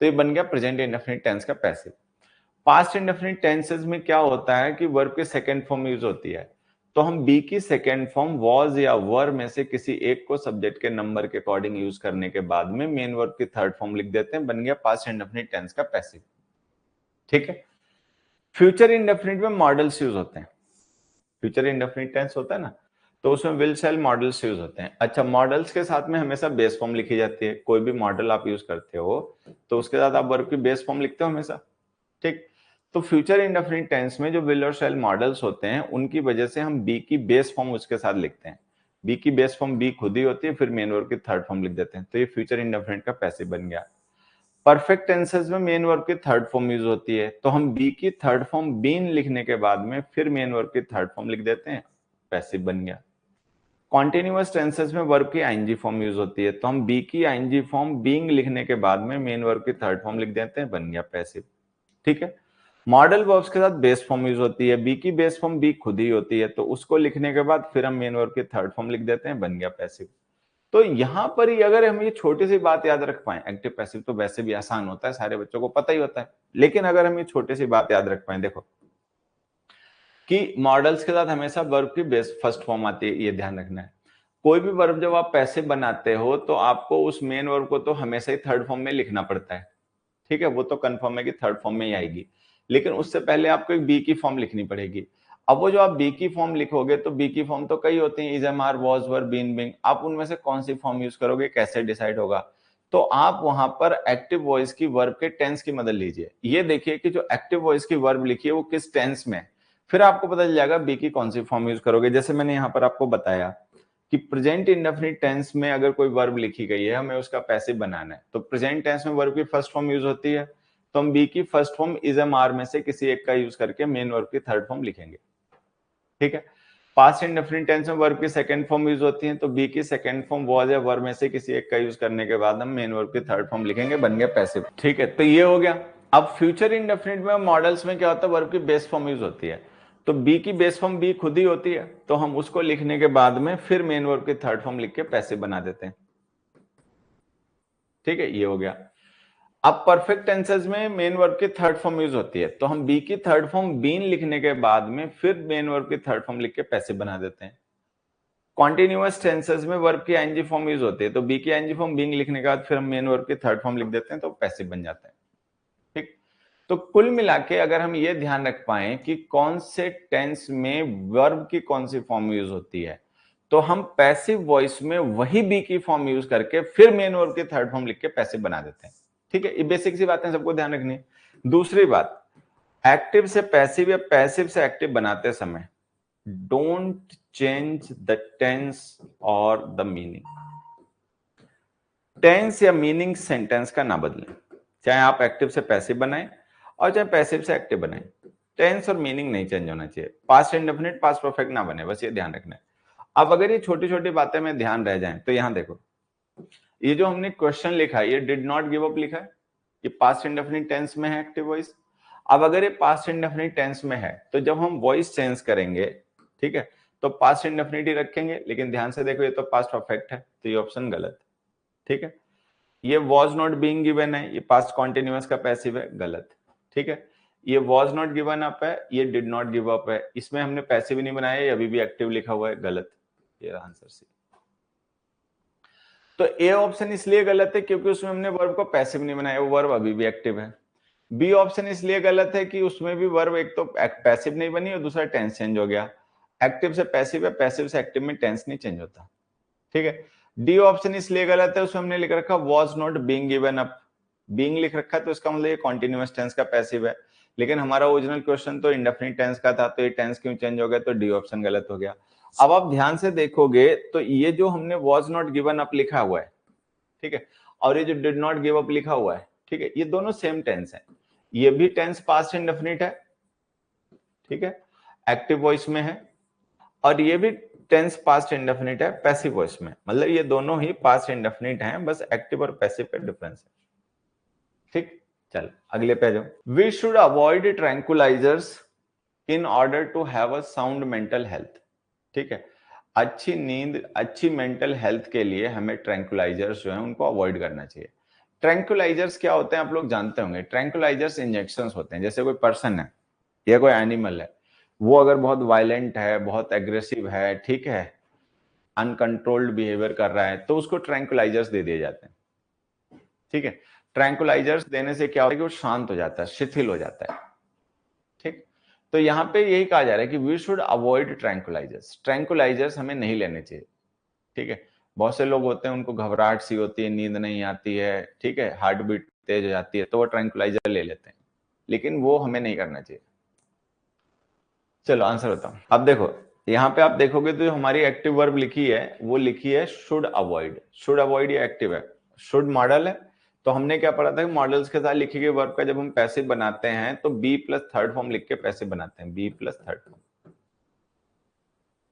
तो ये बन गया प्रेजेंट इंडेफिनिट टेंस का पैसिव। पास्ट इंडेफिनिट टेंसेस में क्या होता है कि वर्ब की सेकंड फॉर्म यूज होती है, तो हम बी की सेकंड फॉर्म वॉज या वर में से किसी एक को सब्जेक्ट के नंबर के अकॉर्डिंग यूज करने के बाद में मेन वर्ब की थर्ड फॉर्म लिख देते हैं, बन गया पास्ट इंडेफिनिट टेंस का पैसिव, ठीक है। फ्यूचर इंडेफिनिट में मॉडल्स यूज होते हैं, फ्यूचर इंडेफिनिट टेंस होता है ना, तो उसमें विल शेल मॉडल्स यूज होते हैं। अच्छा, मॉडल्स के साथ में हमेशा बेस फॉर्म लिखी जाती है, कोई भी मॉडल आप यूज करते हो तो उसके साथ आप वर्ब की बेस फॉर्म लिखते हो हमेशा, ठीक। तो फ्यूचर इंडेफिनिट टेंस में जो विल और शेल मॉडल्स होते हैं उनकी वजह से हम बी की बेस फॉर्म उसके साथ लिखते हैं, बी की बेस फॉर्म बी खुद ही होती है, फिर मेन वर्ब की थर्ड फॉर्म लिख देते हैं, तो ये फ्यूचर इंडेफिनिट का पैसिव बन गया। परफेक्ट टेंसेस में मेन वर्ब की थर्ड फॉर्म यूज होती है, तो हम बी की थर्ड फॉर्म बीन लिखने के बाद में फिर मेन वर्ब की थर्ड फॉर्म लिख देते हैं, पैसिव बन गया। कॉन्टिन्यूअस टेंसेस में वर्ब की आईएनजी फॉर्म यूज होती है, तो हम बी की आईएनजी फॉर्म बीइंग लिखने के बाद में मेन वर्ब की थर्ड फॉर्म लिख देते हैं, बन गया पैसिव, ठीक है। मॉडल वर्ब्स के साथ बेस फॉर्म यूज होती है, बी की बेस फॉर्म बी खुद ही होती है, तो उसको लिखने के बाद फिर हम मेन वर्ब की थर्ड फॉर्म लिख देते हैं, बन गया पैसिव। तो यहां पर ही अगर हम ये छोटी सी बात याद रख पाए, एक्टिव पैसिव तो वैसे भी आसान होता है, सारे बच्चों को पता ही होता है, लेकिन अगर हम ये छोटी सी बात याद रख पाए, देखो कि मॉडल्स के साथ हमेशा वर्ब की बेस फर्स्ट फॉर्म आती है, ये ध्यान रखना है। कोई भी वर्ब जब आप पैसिव बनाते हो तो आपको उस मेन वर्ब को तो हमेशा ही थर्ड फॉर्म में लिखना पड़ता है, ठीक है, वो तो कंफर्म है कि थर्ड फॉर्म में ही आएगी, लेकिन उससे पहले आपको एक बी की फॉर्म लिखनी पड़ेगी। अब वो जो आप बी की फॉर्म लिखोगे तो बी की फॉर्म तो कई होती है, is am are was were been being, आप उनमें से कौन सी फॉर्म यूज करोगे कैसे डिसाइड होगा, तो आप वहां पर एक्टिव वॉइस की वर्ब के टेंस की मदद लीजिए, ये देखिए कि जो एक्टिव वॉइस की वर्ब लिखी है वो किस टेंस में, फिर आपको पता चल जाएगा बी की कौन सी फॉर्म यूज करोगे। जैसे मैंने यहाँ पर आपको बताया कि प्रेजेंट इंडेफिनिट टेंस में अगर कोई वर्ब लिखी गई है, हमें उसका पैसिव बनाना है, तो प्रेजेंट टेंस में वर्ब की फर्स्ट फॉर्म यूज होती है, तो हम बी की first form is am are में से किसी एक का यूज करके मेन वर्ब की थर्ड फॉर्म लिखेंगे, ठीक है। पास्ट इंडेफिनिट टेंस में वर्ब की सेकंड फॉर्म यूज होती है, तो बी की सेकंड फॉर्म वॉज या वर में से किसी एक का यूज करने के बाद हम मेन वर्ब की थर्ड फॉर्म लिखेंगे, बन गया पैसिव, ठीक है। तो ये हो गया। अब फ्यूचर इंडेफिनिट में मॉडल्स में क्या होता है, वर्ब की बेस फॉर्म यूज होती है, तो बी की बेस फॉर्म बी खुद ही होती है, तो हम उसको लिखने के बाद में फिर मेन वर्ब की थर्ड फॉर्म लिख के पैसिव बना देते हैं, ठीक है, ये हो गया। अब परफेक्ट टेंसेस में मेन वर्ब की थर्ड फॉर्म यूज होती है, तो हम बी की थर्ड फॉर्म बीन लिखने के बाद में फिर मेन वर्ब की थर्ड फॉर्म लिख के पैसिव बना देते हैं। कॉन्टिन्यूअस टेंसेस में वर्ब की आईएनजी फॉर्म यूज होती है, तो बी की आईएनजी फॉर्म बीइंग लिखने के बाद फिर हम मेन वर्ब की थर्ड फॉर्म लिख देते हैं, तो पैसिव बन जाता है, ठीक। तो कुल मिला के अगर हम ये ध्यान रख पाए कि कौन से टेंस में वर्ब की कौन सी फॉर्म यूज होती है, तो हम पैसिव वॉइस में वही बी की फॉर्म यूज करके फिर मेन वर्ब की थर्ड फॉर्म लिख के पैसिव बना देते हैं। ठीक है, ये बेसिक सी बातें सबको ध्यान रखनी है। दूसरी बात, एक्टिव से पैसिव या पैसिव से एक्टिव बनाते समय डोंट चेंज द टेंस और द मीनिंग। टेंस या मीनिंग सेंटेंस का ना बदलें, चाहे आप एक्टिव से पैसिव बनाएं और चाहे पैसिव से एक्टिव बनाएं, टेंस और मीनिंग नहीं चेंज होना चाहिए। पास्ट इंडेफिनिट पास्ट परफेक्ट ना बने, बस ये ध्यान रखना है। अब अगर ये छोटी छोटी बातें में ध्यान रह जाएं तो यहां देखो, ये जो हमने क्वेश्चन लिखा है, ये डिड नॉट गिव अप लिखा है, ये पास्ट इंडेफिनिट टेंस में है एक्टिव वॉइस। अब अगर ये पास्ट इंडेफिनिट टेंस में है तो जब हम वॉइस चेंज करेंगे, ठीक है, तो पास्ट इंडेफिनिट ही रखेंगे, लेकिन ध्यान से देखो ये तो पास्ट परफेक्ट है, तो ये ऑप्शन गलत। ठीक है, ये वॉज नॉट बीइंग गिवन है, ये पास्ट कॉन्टिन्यूअस का पैसिव है, गलत। ठीक है, ये वॉज नॉट गिवन अप है, ये डिड नॉट गिव अप है, इसमें हमने पैसिव नहीं बनाया, ये अभी भी एक्टिव लिखा हुआ है, गलत। ये आंसर सी। तो ए ऑप्शन इसलिए गलत है क्योंकि उसमें हमने वर्ब को पैसिव नहीं बनाया, वो वर्ब अभी भी एक्टिव है। बी ऑप्शन इसलिए गलत है कि उसमें भी वर्ब एक तो पैसिव नहीं बनी और दूसरा टेंस चेंज हो गया। एक्टिव से पैसिव है, पैसिव से एक्टिव में टेंस नहीं चेंज होता। ठीक है, डी ऑप्शन इसलिए गलत है, उसमें हमने लिख रखा was not being given up, being लिख रखा है तो इसका मतलब ये कॉन्टिन्यूअस टेंस का पैसिव है, लेकिन हमारा ओरिजिनल क्वेश्चन तो इंडेफिनिट टेंस का था, तो ये टेंस क्यों चेंज हो गया, तो डी ऑप्शन गलत हो गया। अब आप ध्यान से देखोगे तो ये जो हमने वॉज नॉट गिवन अप लिखा हुआ है, ठीक है, और ये जो डिड नॉट गिव अप लिखा हुआ है, ठीक है, ये दोनों सेम टेंस है। ये भी टेंस पास्ट इंडेफिनिट है, ठीक है, एक्टिव वॉइस में है, और ये भी टेंस पास्ट इंडेफिनिट है पैसिव वॉइस में, मतलब ये दोनों ही पास्ट इंडेफिनिट हैं, बस एक्टिव और पैसिव का डिफरेंस है। ठीक, चल अगले पे जाओ। We should avoid tranquilizers in order to have a sound mental health. ठीक है, अच्छी नींद, अच्छी मेंटल हेल्थ के लिए हमें ट्रैंकुलाइजर्स जो है उनको अवॉइड करना चाहिए। ट्रैंकुलाइजर्स क्या होते हैं आप लोग जानते होंगे। ट्रैंकुलाइजर्स इंजेक्शंस होते हैं, जैसे कोई पर्सन है या कोई एनिमल है, वो अगर बहुत वायलेंट है, बहुत एग्रेसिव है, ठीक है, अनकंट्रोल्ड बिहेवियर कर रहा है, तो उसको ट्रैंकुलाइजर्स दे दिए जाते हैं। ठीक है, ट्रैंकुलाइजर्स देने से क्या होता है कि वो शांत हो जाता है, शिथिल हो जाता है। ठीक, तो यहाँ पे यही कहा जा रहा है कि we should avoid tranquilizers. Tranquilizers हमें नहीं लेने चाहिए। ठीक है, बहुत से लोग होते हैं उनको घबराहट सी होती है, नींद नहीं आती है, ठीक है, हार्ट बीट तेज हो जाती है, तो वो ट्रैंकुलाइजर ले लेते हैं, लेकिन वो हमें नहीं करना चाहिए। चलो आंसर बताओ। अब देखो यहाँ पे आप देखोगे तो जो हमारी एक्टिव वर्ब लिखी है वो लिखी है शुड अवॉइड। शुड अवॉइड ये एक्टिव है, शुड मॉडल है, तो हमने क्या पढ़ा था कि मॉडल्स के साथ लिखी गई वर्ब का जब हम पैसिव बनाते हैं तो बी प्लस थर्ड फॉर्म लिख के पैसिव बनाते हैं, बी प्लस थर्ड फॉर्म।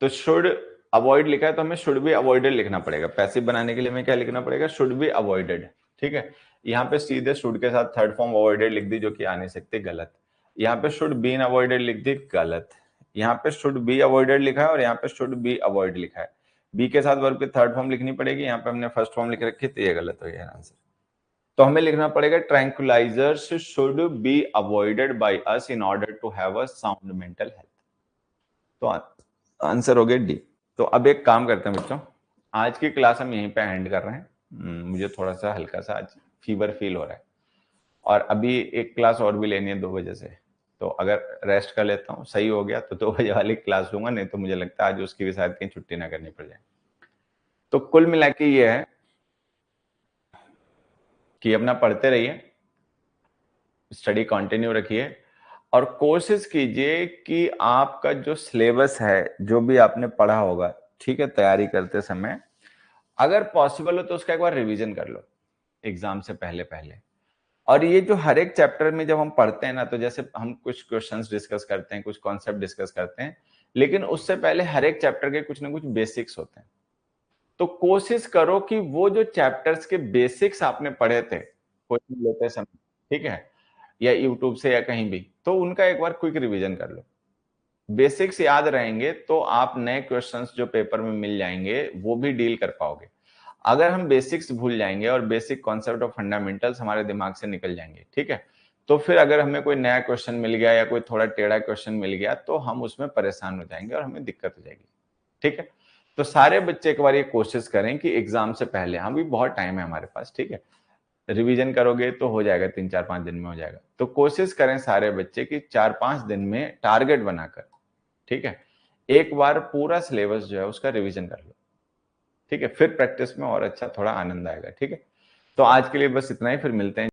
तो शुड अवॉइड लिखा है तो हमें शुड बी अवॉइडेड लिखना पड़ेगा। पैसिव बनाने के लिए हमें क्या लिखना पड़ेगा, शुड बी अवॉइडेड। ठीक है, यहाँ पे सीधे शुड के साथ थर्ड फॉर्म अवॉइडेड लिख दी, जो कि आ नहीं सकती, गलत। यहाँ पे शुड बीन अवॉइडेड लिख दी, गलत। यहाँ पे शुड बी अवॉइडेड लिखा है और यहाँ पे शुड बी अवॉइड लिखा है, बी के साथ वर्ब की थर्ड फॉर्म लिखनी पड़ेगी, यहाँ पे हमने फर्स्ट फॉर्म लिख रखी, तो ये गलत हो गया आंसर। तो हमें लिखना पड़ेगा tranquilizers should be avoided by us in order to have a sound mental health. तो आंसर हो गया डी। तो अब एक काम करते हैं बच्चों, आज की क्लास हम यहीं पे एंड कर रहे हैं। मुझे थोड़ा सा हल्का सा आज फीवर फील हो रहा है और अभी एक क्लास और भी लेनी है 2 बजे से, तो अगर रेस्ट कर लेता हूँ, सही हो गया तो 2 बजे वाली क्लास लूंगा, नहीं तो मुझे लगता है आज उसकी भी शायद कहीं छुट्टी ना करनी पड़ जाए। तो कुल मिला के ये है कि अपना पढ़ते रहिए, स्टडी कंटिन्यू रखिए और कोशिश कीजिए कि आपका जो सिलेबस है, जो भी आपने पढ़ा होगा, ठीक है, तैयारी करते समय अगर पॉसिबल हो तो उसका एक बार रिवीजन कर लो एग्जाम से पहले पहले। और ये जो हर एक चैप्टर में जब हम पढ़ते हैं ना, तो जैसे हम कुछ क्वेश्चंस डिस्कस करते हैं, कुछ कॉन्सेप्ट डिस्कस करते हैं, लेकिन उससे पहले हर एक चैप्टर के कुछ ना कुछ बेसिक्स होते हैं। तो कोशिश करो कि वो जो चैप्टर्स के बेसिक्स आपने पढ़े थे कोचिंग लेते समय, ठीक है, या यूट्यूब से या कहीं भी, तो उनका एक बार क्विक रिवीजन कर लो। बेसिक्स याद रहेंगे तो आप नए क्वेश्चंस जो पेपर में मिल जाएंगे वो भी डील कर पाओगे। अगर हम बेसिक्स भूल जाएंगे और बेसिक कॉन्सेप्ट ऑफ फंडामेंटल्स हमारे दिमाग से निकल जाएंगे, ठीक है, तो फिर अगर हमें कोई नया क्वेश्चन मिल गया या कोई थोड़ा टेढ़ा क्वेश्चन मिल गया तो हम उसमें परेशान हो जाएंगे और हमें दिक्कत हो जाएगी। ठीक है, तो सारे बच्चे एक बार ये कोशिश करें कि एग्जाम से पहले, हम भी बहुत टाइम है हमारे पास, ठीक है, रिवीजन करोगे तो हो जाएगा, 3-4-5 दिन में हो जाएगा। तो कोशिश करें सारे बच्चे कि 4-5 दिन में टारगेट बनाकर, ठीक है, एक बार पूरा सिलेबस जो है उसका रिवीजन कर लो, ठीक है, फिर प्रैक्टिस में और अच्छा थोड़ा आनंद आएगा। ठीक है, तो आज के लिए बस इतना ही, फिर मिलते हैं।